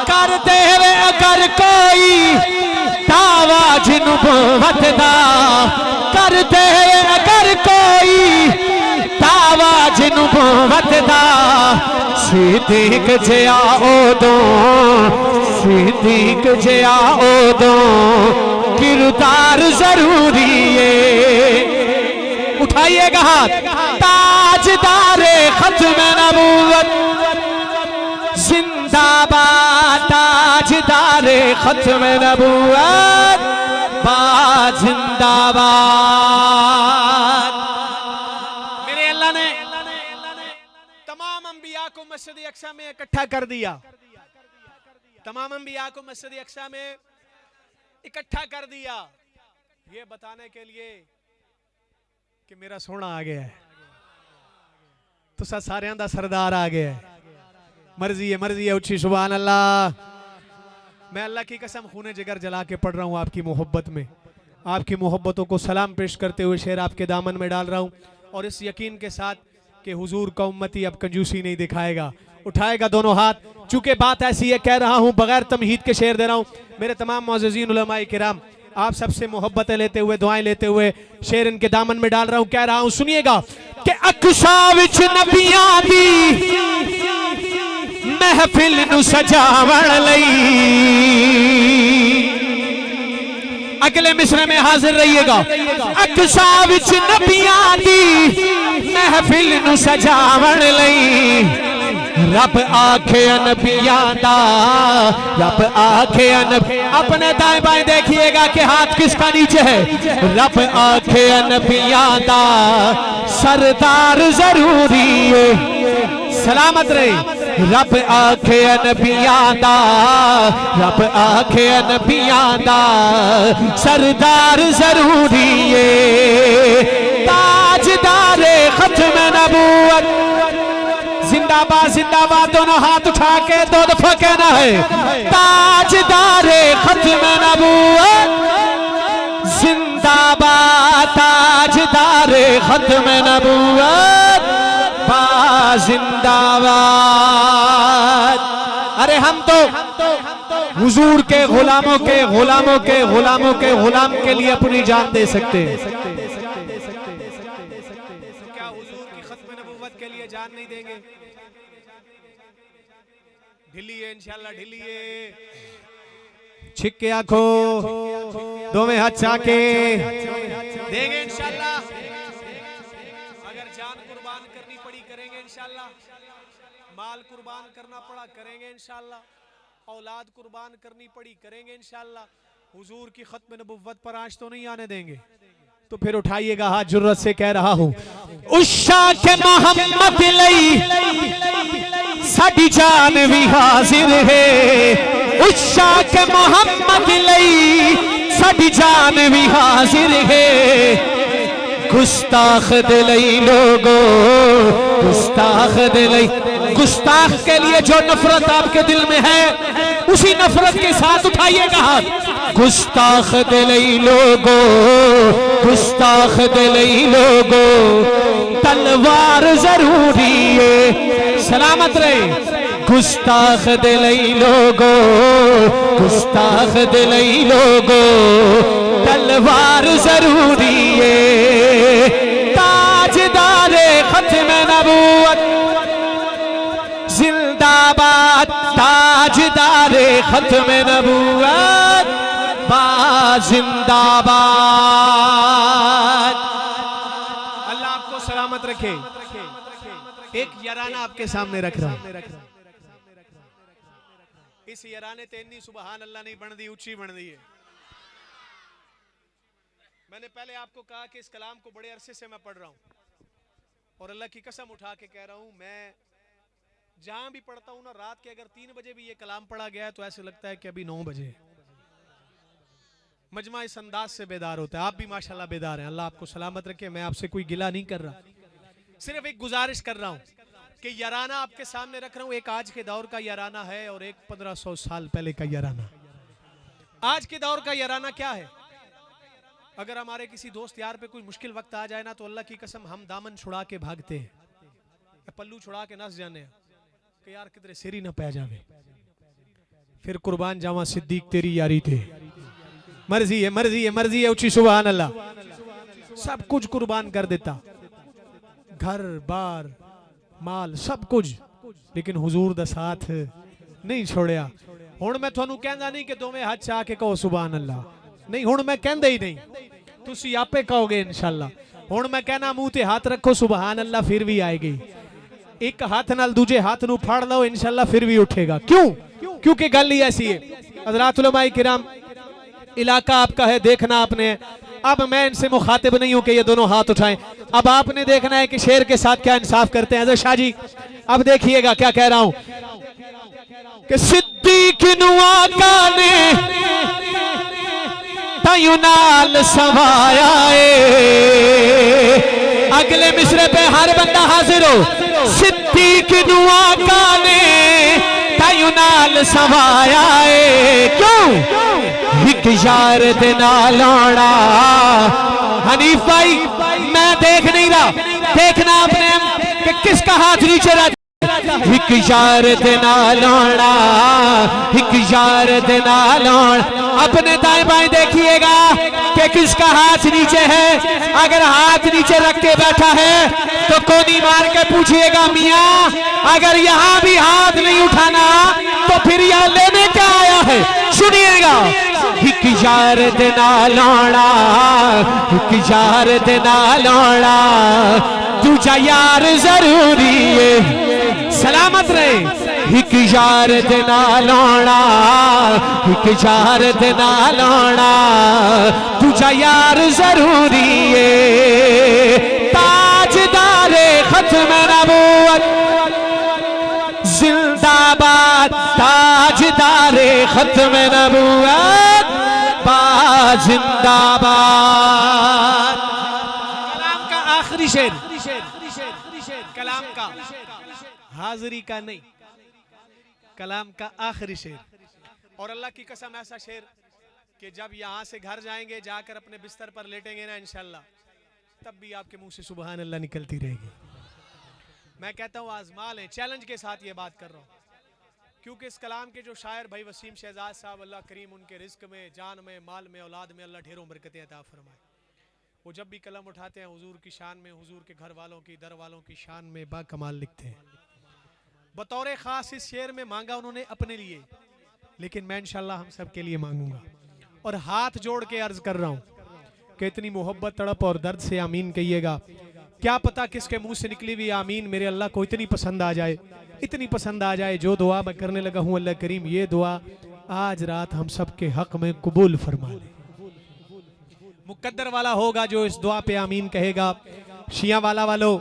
करते हुए अगर कोई दावा नबुव्वत दा, करते हुए अगर कोई दावा नबुव्वत दा, सिद्दीक जिया ओदो, सिद्दीक जिया ओदो किरदार जरूरी है। उठाइएगा हाथ। ताजदारे खत्म नबुव्वत जिंदाबाद, ताजदारे खत्म नबुव्वत बा जिंदाबाद। मेरे अल्लाह ने तमाम अंबिया को मस्जिद अक्सा में इकट्ठा कर दिया, तमाम अंबिया को मस्जिद अक्सा में इकट्ठा कर दिया, ये बताने के लिए कि मेरा सोना आ गया है, तुसा सारियां दा सरदार आ गया है। मर्जी है उच्ची सुभान अल्लाह। मैं अल्लाह की कसम खूने जिगर जला के पढ़ रहा हूँ आपकी मोहब्बत में, आपकी मोहब्बतों को सलाम पेश करते हुए शेर आपके दामन में डाल रहा हूँ, और इस यकीन के साथ कि हुजूर का उम्मती अब कंजूसी नहीं दिखाएगा, उठाएगा दोनों हाथ। चूंकि बात ऐसी है, कह रहा हूँ बगैर तमहीद के शेर दे रहा हूँ। मेरे तमाम मुअज़्ज़िज़ीन उलमाए किराम, आप सबसे मोहब्बतें लेते हुए, दुआएं लेते हुए शेर इनके दामन में डाल रहा हूँ। कह रहा हूँ, सुनिएगा कि अक्सा विच नबियां दी महफिल नु सजावण लई। अगले मिसरे में हाजिर रहिएगा। अक्सा विच नबियां दी महफिल नु सजावण लई। रब आखे नबियां दा, रब आखे अपने दाएं बाएं देखिएगा कि हाथ किसका नीचे है। रब आखे नबियां दा सरदार जरूरी है, सलामत रहे। रब आखे नबियां दा, रब आखे नबियां दा सरदार जरूरी है। ताजदारे खत्म नबूवत, जिंदाबाद जिंदाबाद, दोनों हाथ उठा के दो दफा कहना है। ताजदारे खत्म नबूवत जिंदाबाद, ताजदारे खत्म नबूवत जिंदाबाद। अरे हम तो हुजूर के गुलामों के गुलामों के गुलामों के गुलाम के लिए अपनी जान दे सकते हैं, क्या हुजूर की खत्म नबूवत के लिए जान नहीं देंगे? ढिलिए इंशाल्लाह, ढिलिए। छिक्के आंखों, दोवें हाथ चाके देंगे इंशाल्लाह। अगर जान कुर्बान करनी पड़ी करेंगे इंशाल्लाह, माल कुर्बान करना पड़ा करेंगे इंशाल्लाह, औलाद कुर्बान करनी पड़ी करेंगे इंशाल्लाह। हुजूर की खत्म नबुव्वत पर आंच तो नहीं आने देंगे। तो फिर उठाइएगा हाथ, जुर्रत से कह रहा हूं, उशा के मोहम्मद लई साडी जान भी हाजिर है। उशा के मोहम्मद लई साडी जान भी हाजिर है। गुस्ताख दिलई लोगो, गुस्ताख दिलई, गुस्ताख के लिए जो नफरत आपके दिल में है उसी नफरत के साथ उठाइएगा हाथ। गुस्ताख दिलई लोगो, गुस्ताख दिलई लोगो तलवार जरूरी है, सलामत रहे। गुस्ताख दिलई लोगो, गुस्ताख दिलई लोगो तलवार जरूरी है। ताजदारे खत्म नबूवत जिंदाबाद, ताजदारे खत्म नबूवत जिंदाबाद। अल्लाह आपको सलामत रखे। एक यराना आपके सामने रख रहा हूं। इस यराने ते इन्नी सुबहान अल्लाह नहीं बन दी, ऊंची बन दी है। मैंने पहले आपको कहा कि इस कलाम को बड़े अरसे से मैं पढ़ रहा हूं, और अल्लाह की कसम उठा के कह रहा हूं, मैं जहां भी पढ़ता हूं ना, रात के अगर 3 बजे भी ये कलाम पढ़ा गया है तो ऐसे लगता है कि अभी 9 बजे। मजमा इस अंदाज से बेदार होता है। आप भी माशाल्लाह बेदार हैं, अल्लाह आपको सलामत रखे। मैं आपसे कोई गिला नहीं कर रहा, सिर्फ एक गुजारिश कर रहा हूं कि यराना आपके सामने रख रहा हूं। एक आज के दौर का यराना है और एक 1500 साल पहले का यराना। आज के दौर का यराना क्या है? अगर हमारे किसी दोस्त यार पे कोई मुश्किल वक्त आ जाए ना, तो अल्लाह की कसम हम दामन छुड़ा के भागते हैं, पल्लू छुड़ा के नस जाने कि यार किधरे सिरी ना पै जावे। फिर कुर्बान जावा सिद्दीक तेरी यारी थे। मर्जी है, मर्जी है, मर्जी है, उच्ची सुभान अल्लाह। सब कुछ कुर्बान कर देता, घर बार माल सब कुछ, लेकिन हुजूर दा साथ नहीं छोड़िया। हुण मैं तुहानू कहंदा नहीं कि दोवें हाथ चा के कहो सुभान अल्लाह, नहीं, हुण मैं कहंदा ही नहीं, तुसी आपे कहोगे इंशाल्लाह। हुण मैं कहना मुंह ते हाथ रखो सुभान अल्लाह, फिर भी आएगी। एक हाथ नाल दूजे हाथ नू फाड़ लो इंशाल्लाह, फिर भी उठेगा। क्यों? क्योंकि गल ही ऐसी है। हज़रात उलमाए किराम, इलाका आपका है, देखना आपने है। अब मैं इनसे मुखातिब नहीं हूं कि ये दोनों हाथ उठाएं। अब आपने देखना है कि शेर के साथ क्या इंसाफ करते हैं। शाह जी अब देखिएगा क्या कह रहा हूं कि सिद्दीक नू आका ने तयु नाल सवाया है, अगले मिसरे पे हर बंदा हाजिर हो। सिद्दीक दुआ काने तायु नाल सवाया है, क्यों एक यार दे नाल आना। हनीफ भाई मैं देख नहीं रहा, देखना आपने कि किसका हाथ नीचे रहा। एक यार दे नाल आना, एक यार दे नाल आना। अपने दाएं बाएं देखिएगा कि किसका हाथ नीचे है। अगर हाथ नीचे रख के बैठा है तो कोनी मार के पूछिएगा मियाँ, अगर यहाँ भी हाथ नहीं उठाना तो फिर यहाँ लेने क्या आया है। सुनिएगा, एक यार दे नाल आना, एक यार दे नाल आना, दूजा यार जरूरी है। सलामत रहे। एक यार दे नाल आना, एक यार दे नाल आना, दूजा यार जरूरी है। ताजदारे खत्म नबूवत जिंदाबाद, ताजदारे खत्म नबूवत जिंदाबाद। कलाम का आखिरी शेर, कलाम का, हाजिरी का नहीं, कलाम का आखिरी शेर। और अल्लाह की कसम ऐसा शेर कि जब यहाँ से घर जाएंगे, जाकर अपने बिस्तर पर लेटेंगे ना इंशाल्लाह, तब भी आपके मुंह से सुबहान अल्लाह निकलती रहेगी। मैं कहता हूँ आजमा लें, चैलेंज के साथ ये बात कर रहा हूँ, क्योंकि इस कलाम के जो शायर भाई वसीम शहजाद साहब, अल्लाह करीम उनके रिस्क में, जान में, माल में, औलाद में अल्लाह ढेरों बरकतें अता फरमाए। वो जब भी कलम उठाते हैं हुजूर की शान में, हुजूर के घर वालों की, दर वालों की शान में बाकमाल लिखते हैं। बतौर खास इस शेर में मांगा उन्होंने अपने लिए, लेकिन मैं इंशाल्लाह हम सब के लिए मांगूंगा। और हाथ जोड़ के अर्ज कर रहा हूँ कि इतनी मोहब्बत, तड़प और दर्द से आमीन कहिएगा। क्या पता किसके मुंह से निकली हुई आमीन मेरे अल्लाह को इतनी पसंद आ जाए, इतनी पसंद आ जाए। जो दुआ मैं करने लगा हूँ अल्लाह करीम ये दुआ आज रात हम सब के हक में कबूल फरमा ले। मुकद्दर वाला होगा जो इस दुआ पे आमीन कहेगा। शिया वाला वालों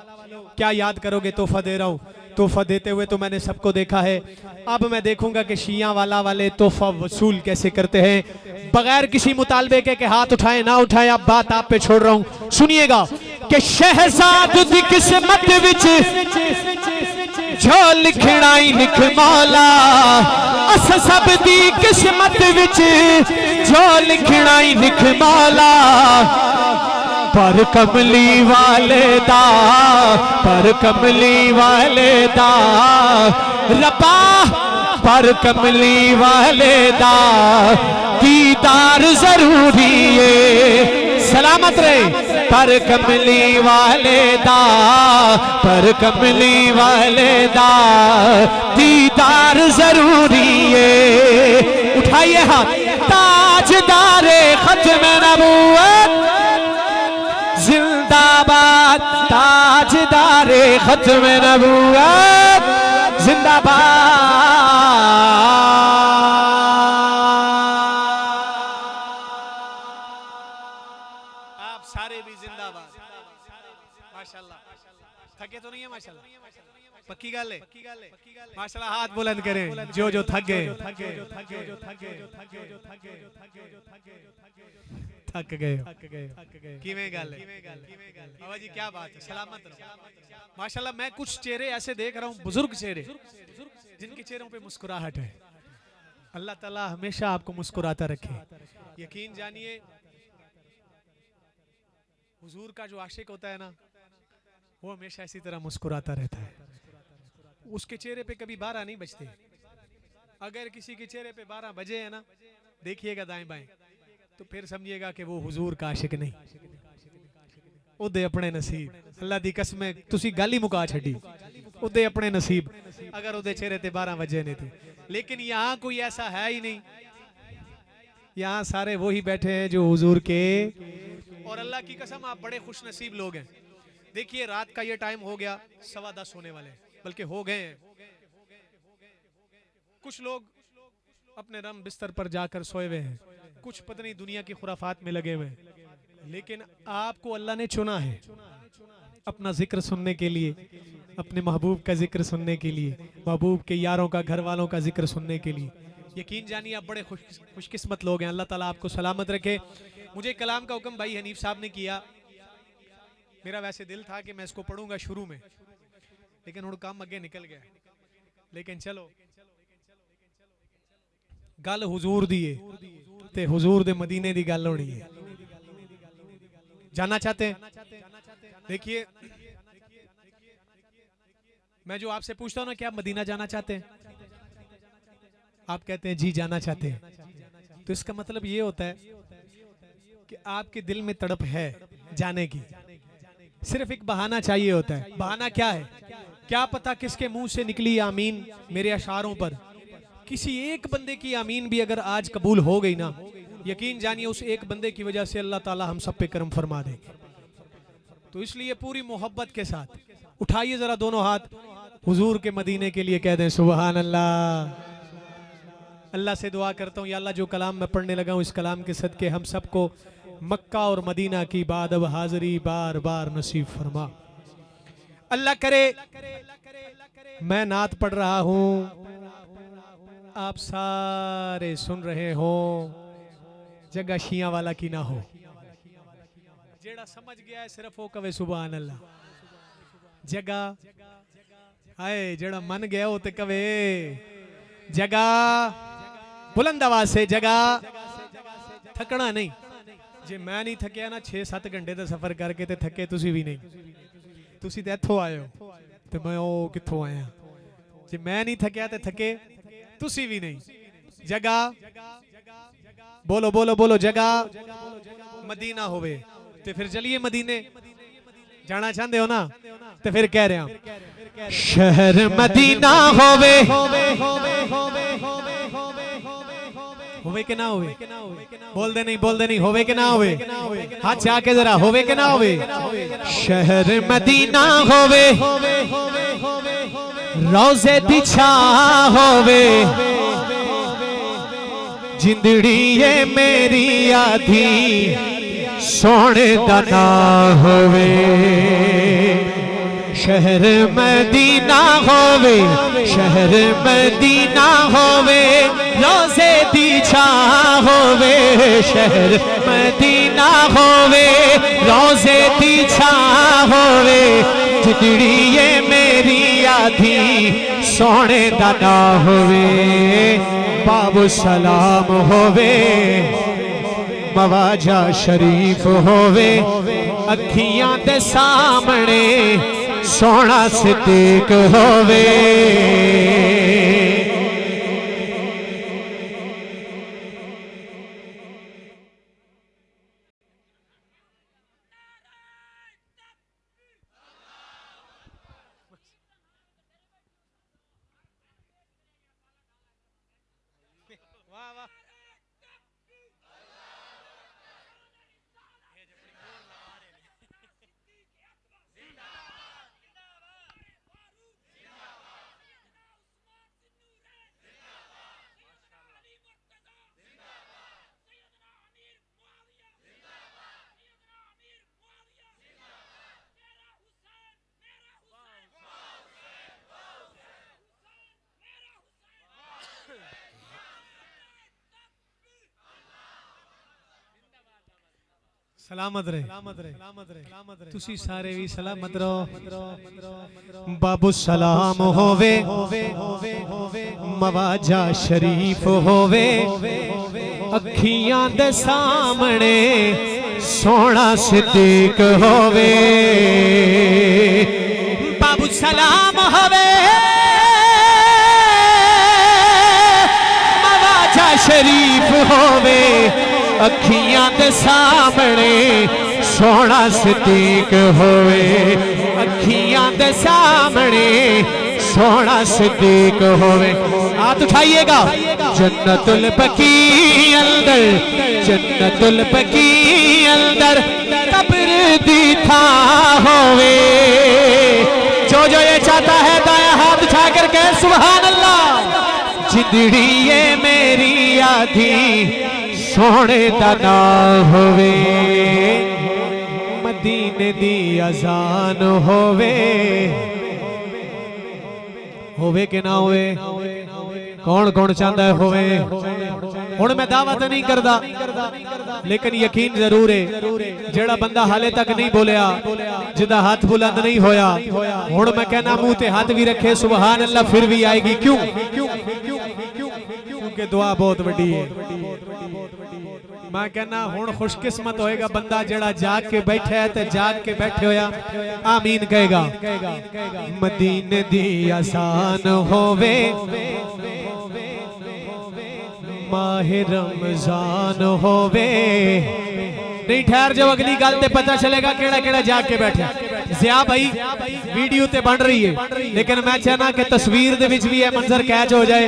क्या याद करोगे, तोहफा दे रहा हूँ। तोहफा देते हुए तो मैंने सबको देखा है, अब मैं देखूंगा कि शिया वाला वाले तोहफा वसूल कैसे करते हैं बगैर किसी मुतालबे के हाथ उठाए ना उठाए। अब बात आप पे छोड़ रहा हूँ, सुनिएगा कि शहजाद दी किस्मत विच जो लिखना ही लिख मौला, अस सब दी किस्मत विच जो लिखना ही लिख मौला। पर कमली वाले दा, पर कमली वाले दा रब्बा, पर कमली वाले दा दीदार जरूरी है। सलामत रहे। पर कमली वाले दा, पर कमली वाले दा दीदार जरूरी है। उठाइए हाथ। ताजदारे खत्म नबूवत जिंदाबाद, ताजदारे खत्म नबूवत जिंदाबाद। आप सारे भी जिंदाबाद। माशाल्लाह, थके तो नहीं है माशाल्लाह, पक्की गल है माशाल्लाह। हाथ बुलंद करें जो जो थक गए, थक गए, थक गए, थक गए, थक गए, थक गए, थक गए, थक गए, थक गए, थक गए। किवें गल है बाबा जी, क्या बात है। सलामत रहो माशाल्लाह। मैं कुछ चेहरे ऐसे देख रहा हूँ, बुजुर्ग चेहरे, जिनके चेहरों पे मुस्कुराहट है। अल्लाह ताला हमेशा आपको मुस्कुराता रखे। यकीन जानिए हुजूर का जो आशिक होता है ना, वो हमेशा इसी तरह मुस्कुराता रहता है। उसके चेहरे पे कभी 12 नहीं बजते। अगर किसी के चेहरे पे 12 बजे है ना, देखिएगा दाएं बाएं, तो फिर समझिएगा कि वो हुजूर का आशिक नहीं। उदे अपने नसीब, अल्लाह दी कसम है, तुसी गल ही मुका छड़ी। उदे अपने नसीब अगर उदे चेहरे ते 12 बजे नहीं थे। लेकिन यहाँ कोई ऐसा है ही नहीं, यहाँ सारे वही बैठे हैं जो हुजूर के। और अल्लाह की कसम आप बड़े खुश नसीब लोग हैं। देखिए रात का ये टाइम हो गया, 10:15 होने वाले, बल्कि हो गए हैं। कुछ लोग अपने रम बिस्तर पर जाकर सोए हुए हैं, कुछ पता नहीं दुनिया की खुराफात में लगे हुए हैं। लेकिन आपको अल्लाह ने चुना है अपना जिक्र सुनने के लिए, अपने महबूब का जिक्र सुनने के लिए, महबूब के यारों का, घर वालों का जिक्र सुनने के लिए। यकीन जानिए आप बड़े खुशकिस्मत लोग हैं। अल्लाह ताला आपको सलामत रखे। मुझे कलाम का हुक्म भाई हनीफ साहब ने किया मेरा वैसे दिल था कि मैं इसको पढ़ूंगा शुरू में, लेकिन हुण काम अगे निकल गया। लेकिन चलो, गल हुजूर दी है ते हुजूर दे मदीने दी गल होनी है। जानना चाहते हैं? देखिए, मैं जो आपसे पूछता हूं ना, क्या आप मदीना जाना चाहते हैं? आप कहते हैं जी जाना चाहते हैं, तो इसका मतलब ये होता है कि आपके दिल में तड़प है जाने की, सिर्फ एक बहाना चाहिए होता है। बहाना क्या है? क्या पता किसके मुंह से निकली आमीन मेरे अशारों पर, किसी एक बंदे की आमीन भी अगर आज कबूल हो गई ना, यकीन जानिए उस एक बंदे की वजह से अल्लाह ताला हम सब पे करम फरमा देंगे। तो इसलिए पूरी मोहब्बत के साथ उठाइए जरा दोनों हाथ, हुजूर के मदीने के लिए कह दें सुभान अल्लाह। अल्लाह से दुआ करता हूँ, या अल्लाह जो कलाम मैं पढ़ने लगा हूँ, इस कलाम के सदके हम सबको मक्का और मदीना की बादब हाजिरी बार बार नसीब फरमा। अल्लाह करे मैं नात पढ़ रहा हूँ, आप सारे सुन रहे हो, जगह शिया वाला की ना हो। जेड़ा समझ गया है सिर्फ वो कवे सुभान अल्लाह। जगह आए जेड़ा मन गया हो ते कवे जगह बुलंद आवाज से, जगह थकना नहीं। जे मैं नहीं थकिया ना 6-7 घंटे का सफर करके ते थके तुसी भी नहीं, तुसी ते इत्थों आए हो ते मैं ओ कित्थों आया। जे मैं नहीं थकिया ते थके तुसी भी नहीं। जगह बोलो बोलो बोलो, जगह मदीना होवे ते फिर चलिए मदीने जाना चाहते हो ना, ते फिर कह रहे हैं शहर मदीना होवे होवे के ना होवे, बोल दे नहीं होवे के ना होवे, हाथ से आके जरा होवे के ना होवे। शहर मदीना होवे, रोज़े दी छां होवे, जिंदड़ी ये मेरी आधी सोने दा ना होवे। शहर मदीना होवे, शहर मदीना होवे, रोज़े दी छां होवे। शहर मदीना होवे, रोज़े दी छां होवे, जिंदड़ी ये मेरी आधी सोने दा ना होवे। बाबू सलाम होवे, मवाजा शरीफ होवे, अखियां दे सामने सोना सिद्दीक होवे। वाह वाह, सलामत रहे तुसी सारे भी सलामत रहो। बाबू सलाम होवे, मवाजा शरीफ होवे, अखियां दे सामने सोना सिद्दीक होवे। बाबू सलाम होवे, मवाजा शरीफ होवे, अखियां दे सामने सोना सिद्दीक होवे। अखियां दे सामने सोना सिद्दीक होवे। हाथ उठाइएगा। जन्नतुल बकी अंदर, जन्नतुल बकी अंदर कब्र दी था होवे। जो ये चाहता है दाया हाथ उठा कर कहे सुभान अल्लाह। जिंदड़ी ये मेरी आधी सोने दा ना होवे, मदीने दी अजान होवे। होवे के ना होवे, कौन कौन चाहता है होवे? हुण मैं दावा तो नहीं करदा, लेकिन यकीन जरूर है जेड़ा बंदा हाले तक नहीं बोलिया, जिदा हाथ बुलंद नहीं होया, हुण मैं कहना मुंह ते हाथ भी रखे सुभान अल्लाह फिर भी आएगी। क्यों? क्योंकि दुआ बहुत बड़ी है। मैं कहना हुण खुशकिस्मत होएगा बंदा जेड़ा जाग के बैठा है, ते जाग के बैठे होया आमीन कहेगा। मदीने दी आसान होवे, माहे रमजान होवे। नहीं ठहर जाओ, अगली गल ते पता चलेगा केड़ा केड़ा जाग के बैठे। ज़िया भाई वीडियो ते बन रही है, लेकिन मैं चाहना कि तस्वीर दे विच भी यह मंजर कैच हो जाए।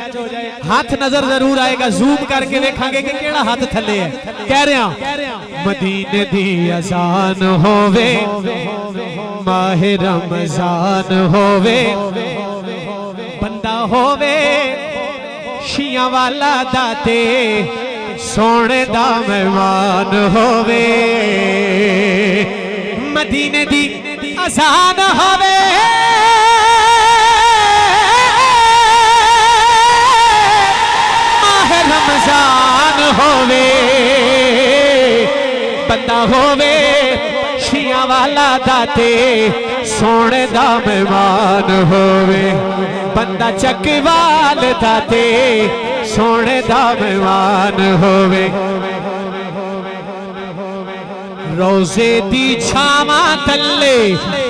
हाथ नजर जरूर आएगा, जूम करके देखांगे कि केड़ा हाथ थले है। कह रहा मदीने दी अज़ान होवे, माहे रमजान होवे, बंदा होवे शिया वाला दाते, सोने दा मेहमान होवे। मदीने दी अज़ान होवे, माह रमजान होवे, बंदा होवे शिया वाला दाते, सोने दा मेहमान होवे। बंदा चकवाल दाते, सोने दा मेहमान होवे। रोजे दी छावा तल्ले,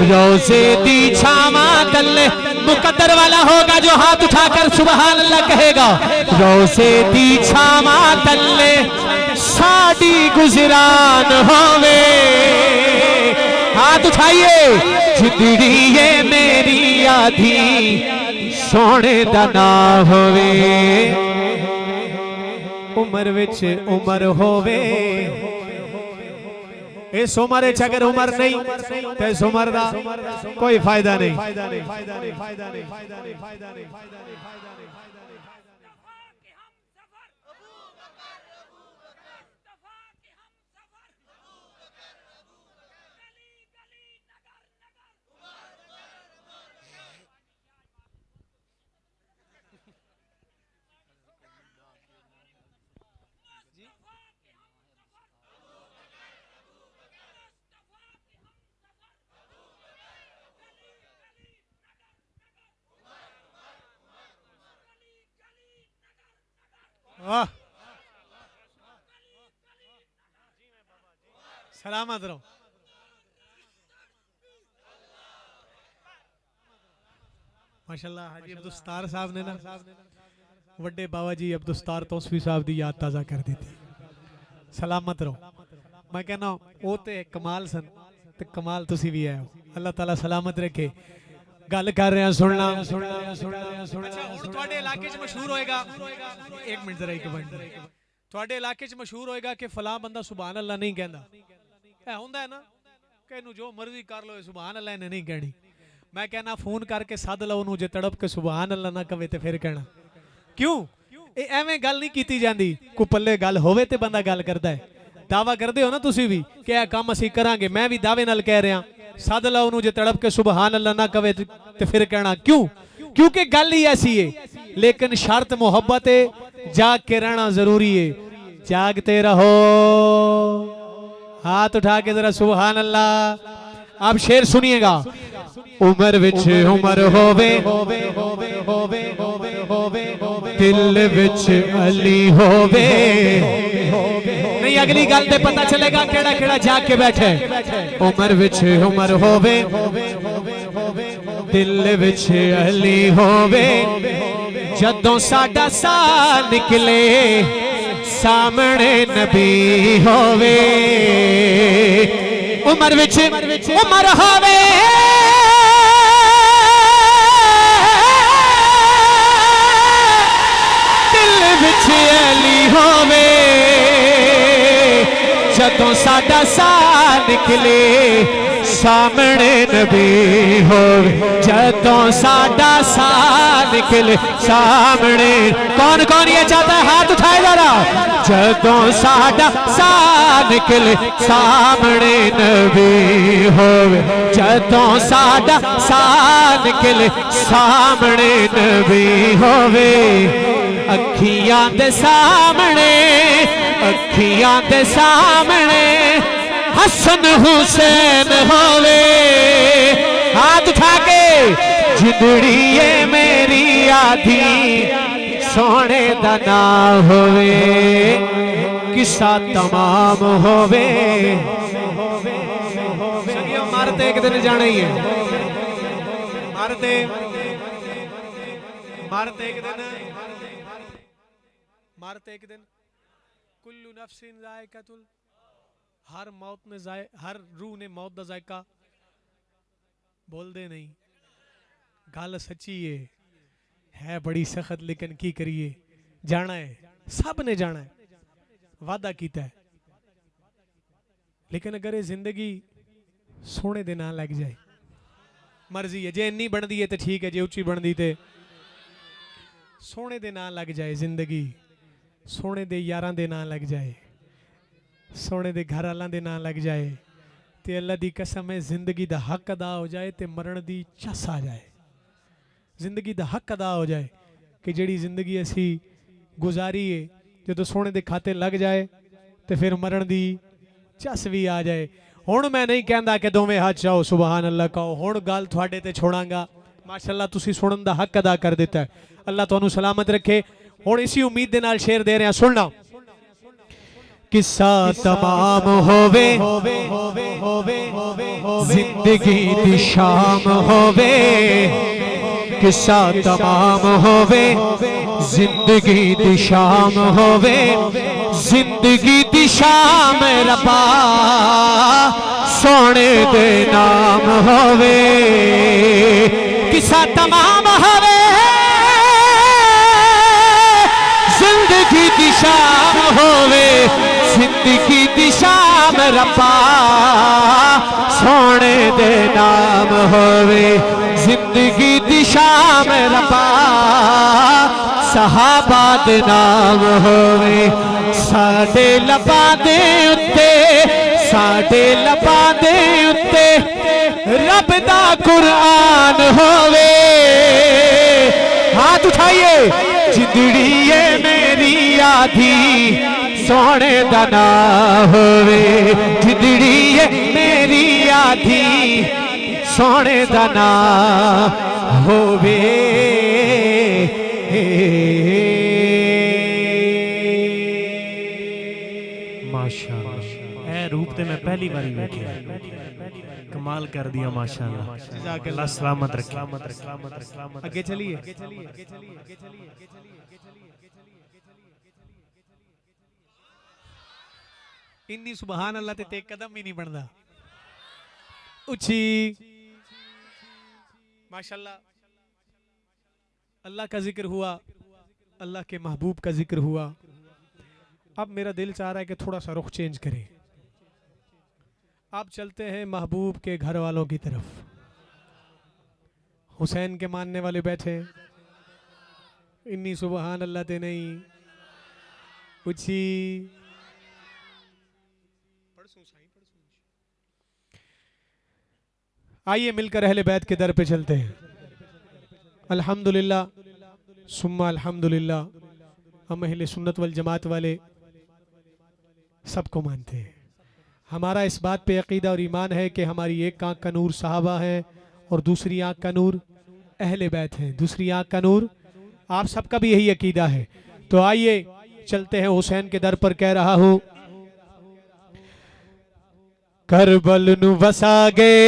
रोजे दी छावा तल्ले, मुकद्दर वाला होगा जो हाथ उठाकर सुभान अल्लाह कहेगा। रोजे दी छावा तल्ले साड़ी गुजरान होवे। हाथ उठाइए। जिंदड़ी ये मेरी आधी, सोने दा ना होवे। उमर विच उमर होवे, इस उमर च अगर उमर नहीं तो इस उमर दा कोई फायदा नहीं। वाह, सलामत रहो। माशाल्लाह हाजी अब्दुस्तार साहब ने ना वड्डे बाबा जी अब्दुस्तार तौसफी साहब की याद ताज़ा कर दी थी। सलामत रहो। मैं कहना वो तो कमाल सन, ते कमाल तुसी भी है। अल्लाह ताला सलामत रखे। गल कर रहे हैं, सुनना ਤੁਹਾਡੇ ਇਲਾਕੇ 'ਚ ਮਸ਼ਹੂਰ ਹੋਏਗਾ। ਇੱਕ ਮਿੰਟ ਜ਼ਰਾ ਇੱਕ ਮਿੰਟ। ਤੁਹਾਡੇ ਇਲਾਕੇ 'ਚ ਮਸ਼ਹੂਰ ਹੋਏਗਾ ਕਿ ਫਲਾਂ ਬੰਦਾ ਸੁਭਾਨ ਅੱਲਾ ਨਹੀਂ ਕਹਿੰਦਾ। ਇਹ ਹੁੰਦਾ ਹੈ ਨਾ ਕਿ ਇਹਨੂੰ ਜੋ ਮਰਜ਼ੀ ਕਰ ਲੋ, ਸੁਭਾਨ ਅੱਲਾ ਇਹਨੇ ਨਹੀਂ ਕਹਿਣੀ। मैं कहना फोन करके सद लो ਉਹਨੂੰ, ਜੇ तड़प के सुभान अल्लाह ना कवे ते फिर कहना क्यों? एवें गल नहीं की जाती। को पल्ले गल होवे ते बंदा गल करता है। दावा करते हो ना तुसी भी कि यह काम असीं करांगे, मैं भी दावे नाल कह रहा। सद लो ਉਹਨੂੰ, जे तड़प के सुभान अल्लाह ना कवे ते फिर कहना क्यों? क्योंकि गल ही ऐसी है। लेकिन शर्त मोहब्बत है, जाग के रहना जरूरी है। जागते रहो। हाथ उठा के जरा सुभान अल्लाह। आप शेर सुनिएगा। उमर विच उमर होवे, दिल विच अली होवे। नहीं अगली गल ते पता चलेगा केड़ा केड़ा जाग के बैठे। उमर विच उमर होवे, दिल विच अली होवे। जदों साडा सा निकले, सामने नबी होवे। उमर विच उमर होवे, अली होवे। जदों साडा सा निकले, सामने नबी होवे। जदों साडा सा निकले, सामने कौन कौन ये चाहता है? हाथ उठाए जरा। जदों साडा सा निकले, सामने नबी होवे। जदों साडा सा निकले, सामने नबी होवे। अखियां दे सामने अखियां दे सामने हसन हुसैन होवे, हाथ उठा के जिंदड़ी ये मेरी आधी सोने दा ना होवे, किस्सा तमाम होवे। मारते एक दिन जाना ही है, मारते एक दिन कुल्लु नफ्सिन जायकातुल, हर मौत ने हर रूह ने मौत दा जायका बोल दे नहीं। गल सच्ची है बड़ी सख्त, लेकिन की करिए, जाना है, सब ने जाना है, वादा कीता है। लेकिन अगर ये जिंदगी सोने दे ना लग जाए, मर्जी है, जे इन्नी बनती है तो ठीक है, जे उच्ची बनती तो सोने दे ना लग जाए, जिंदगी सोने दे यारां दे ना लग जाए, सोने दे घर वालों दे ना लग जाए, ते अल्लाह दी कसम है जिंदगी दा हक अदा हो जाए ते मरण दी चस आ जाए। जिंदगी दा हक अदा हो जाए कि जिहड़ी जिंदगी असी गुजारी है, जो सोने दे खाते लग जाए तो फिर मरण दी चस भी आ जाए। हुण मैं नहीं कहता कि दोवें हाथ चाहो सुबहान अल्लाह कहो, हुण गल तुहाडे ते छोड़ांगा। माशाअल्लाह तुसी सुनन दा हक अदा कर दिता है, अल्लाह तुहानू सलामत रखे। हुण इसी उम्मीद दे नाल शेर दे रहे हैं, सुनना। किस्सा तमाम होवे जिंदगी दी शाम होवे, किस्सा तमाम होवे जिंदगी दी शाम होवे, जिंदगी दी शाम रब्बा सोने दे नाम होवे, किस्सा तमाम होवे जिंदगी दी शाम होवे, जिंदगी दी शाम रब्बा सोने दे नाम होवे, जिंदगी दी शाम रब्बा सहाबा दे नाम होवे। साडे लबां दे उत्ते, साडे लबां दे उत्ते रब दा कुरान होवे। हाथ उठाइए, जिंदड़ी ये मेरी आधी सोने दा ना होवे, जिंदड़ी ये मेरी आधी सोने दा ना होवे। माशाअल्लाह, ए रूप ते मैं पहली बार वेखिया, कमाल कर दिया माशाअल्लाह। अल्लाह सलामत रखे। आगे चलिए। इन्नी सुबहान अल्लाह ते एक कदम भी नहीं बनता। उची माशाअल्लाह, अल्लाह का जिक्र हुआ, अल्लाह के महबूब का जिक्र हुआ। अब मेरा दिल चाह रहा है कि थोड़ा सा रुख चेंज करें। अब चलते हैं महबूब के घर वालों की तरफ। हुसैन के मानने वाले बैठे, इन्नी सुबहान अल्लाह ते नहीं उची। आइए मिलकर अहले बैत के दर पे चलते हैं। अल्हम्दुलिल्लाह सुम्मा अल्हम्दुलिल्लाह, हम अहले सुन्नत वल जमात वाले सबको मानते हैं। हमारा इस बात पे अकीदा और ईमान है कि हमारी एक आंख का नूर सहाबा है और दूसरी आंख का नूर अहले बैत है, दूसरी आंख का नूर आप सबका भी यही अकीदा है। तो आइए चलते हैं हुसैन के दर पर। कह रहा हूं, करबल नु वसा गए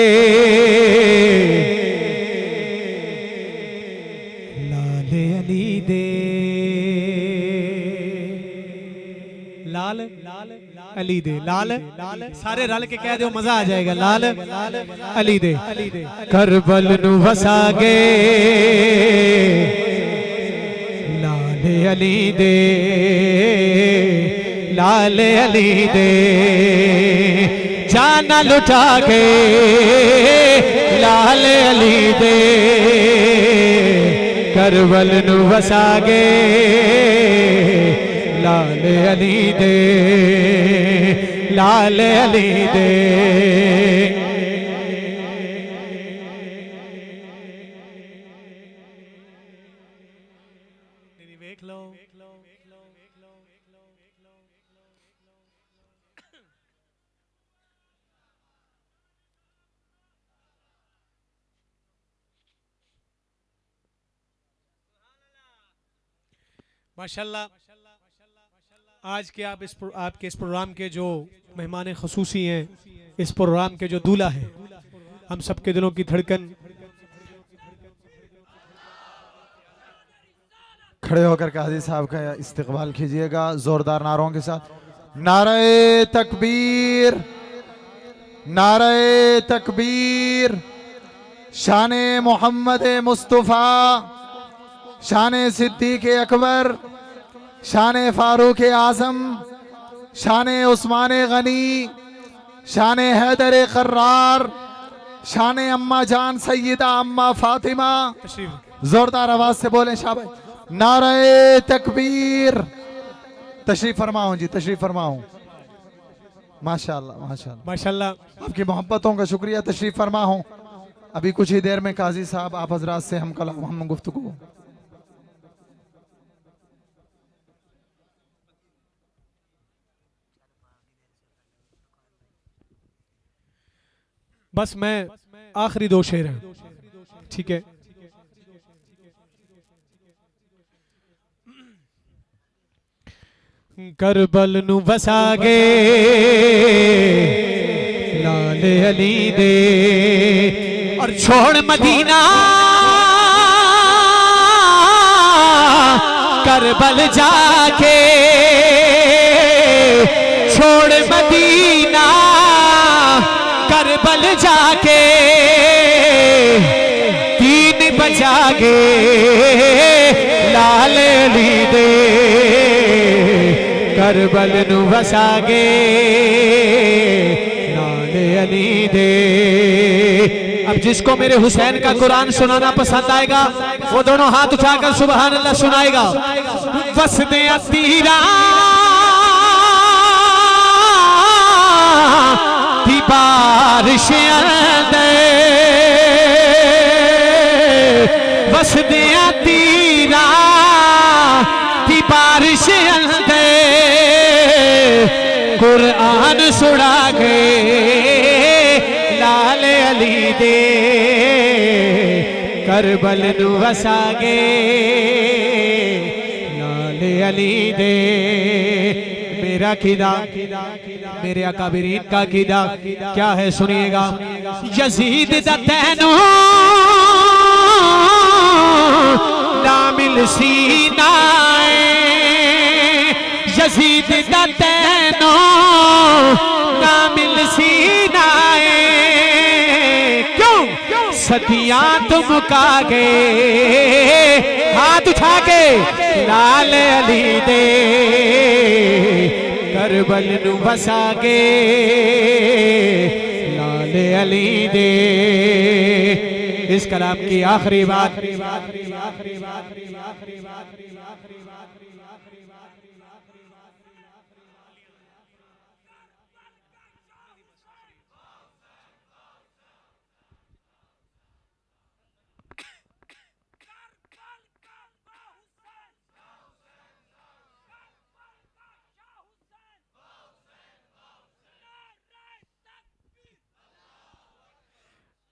लाले अली दे, लाल अली दे, लाल सारे रल के कह दो, मजा आ जाएगा। लाल अली दे, करबल नु वसा गए लाले अली दे, लाले अली दे, जाना लुटा के लाल अली दे, करबल नु वसा गए लाल अली दे, लाल अली दे। माशाल्लाह आज के आपके इस प्रोग्राम के जो मेहमान खसूसी हैं, इस प्रोग्राम के जो दूल्हा हैं, हम सबके दिलों की धड़कन। खड़े होकर काजी साहब का इस्तकबाल कीजिएगा जोरदार नारों के साथ। नारे तकबीर, नारे तकबीर। शाने मोहम्मद मुस्तफ़ा, शाने सिद्दीक़ अकबर, शाने फारूक आज़म, शाने उस्मान गनी, शाने हैदर कर्रार, शाने अम्मा जान सैयदा अम्मा फातिमा। जोरदार आवाज से बोलें शाबाश। नारे तकबीर। तशरीफ फरमाओ जी, तशरीफ फरमाओ। माशाल्लाह माशाल्लाह माशाल्लाह आपकी मोहब्बतों का शुक्रिया। तशरीफ फरमाओ। अभी कुछ ही देर में काजी साहब आप हजरात से हम गुफ्तगू। बस मैं आखिरी दो शेर हैं, ठीक है। करबल नु वसागे लाल अली दे और छोड़ मदीना करबल जाके, छोड़ मदीना करबल जाके 3 बजागे लाल अली दे करबल नु वसागे लाल अली दे। अब जिसको मेरे हुसैन का कुरान सुनाना पसंद आएगा वो दोनों हाथ उठाकर सुभान अल्लाह सुनाएगा। वसदे तीरा दी बारिश दे, वसदे तीरा दी बारिश दे कुरान सुना गए लाल अली दे करबल नु वसागे लाल अली दे। मेरा कीदा मेरे अकाबिरीन का कीदा क्या है सुनिएगा। यजीद दा तैनू ना मिल सीना, यजीद दा तैनू ना मिल सीना। क्यों सदियां तुम का गए हाथ उठा के लाल अली दे करबल नु वसागे लाल अली दे। इस कलाम की आखिरी बात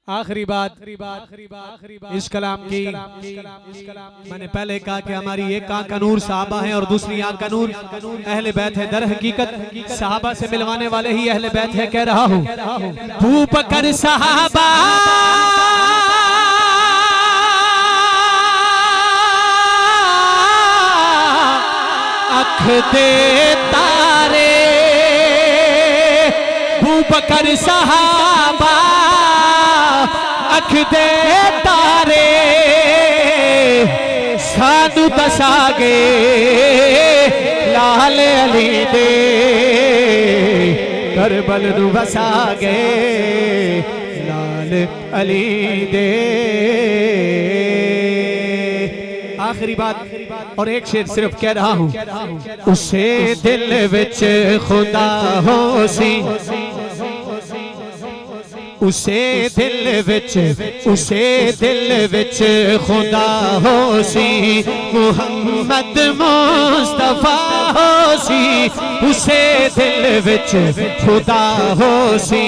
आखिरी बात इस कलाम की। मैंने पहले कहा कि हमारी एक आंख का नूर साहबा है और दूसरी आंख का नूर अहले बैत है। दर हकीकत साहबा से मिलवाने वाले ही अहले बैत है। कह रहा हूँ अबू बकर साहबा अख दे तारे, अबू बकर साहबा अख दे तारे सानू दसागे लाल अली दे करबल नु वसागे लाल अली दे। आखिरी बात और एक शेर सिर्फ कह रहा हूँ। उसे दिल विच खुदा हो सी, उसे दिल विच खुदा हो सी, मुहम्मद मुस्तफा हो सी। उसे दिल विच खुदा हो सी,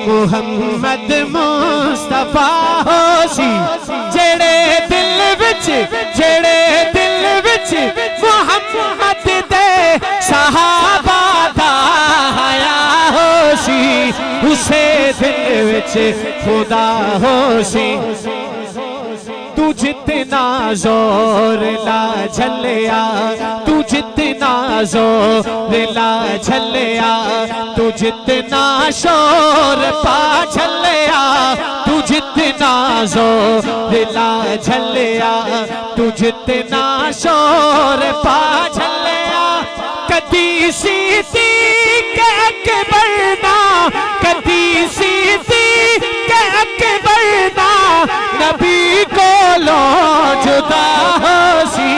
मुहम्मद मुस्तफा हो सी। जेड़े दिल विच विच मुहम्मद दे सहाबा दा हया होसी उसे दिल विच खुदा होसी तू जितना जोर ला झलिया तू जितना जोर ला झलिया तू जितना शोर पा झलिया तू जितना जोर ला झलिया तू जितना शोर पा झलिया कदी सीधी के बढ़ना कदी सीधी के बढ़ना नबी को लो जुदा होसी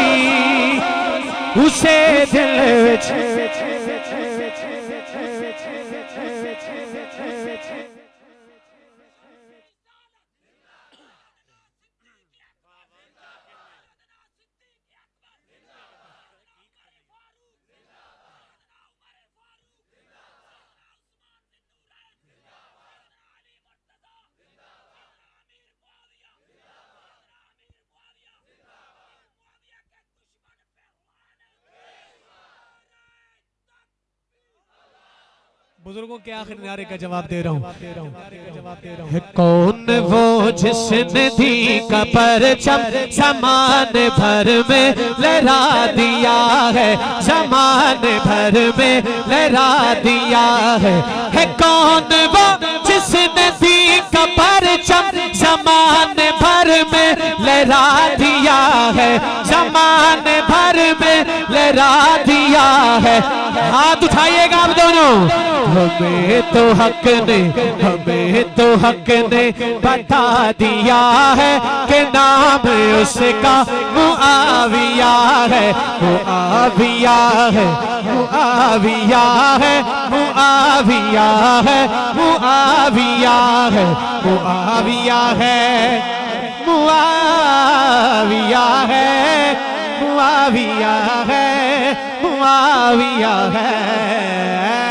उसे दिल विच बुजुर्गों के आखिर नारे का जवाब दे रहा हूँ। है कौन वो जिसने दी का परचम ज़मान भर में लहरा दिया है ज़मान भर में लहरा दिया है कौन वो जिसने दी का परचम ज़मान भर में लहरा दिया है ज़मान भर में लहरा दिया है हाथ उठाइएगा आप दोनों हमें तो हक ने बता दिया है कि नाम उसका मुआविया है मुआविया है मुआविया है मुआविया है मुआविया है मुआविया है मुआविया है मुआविया है मुआविया है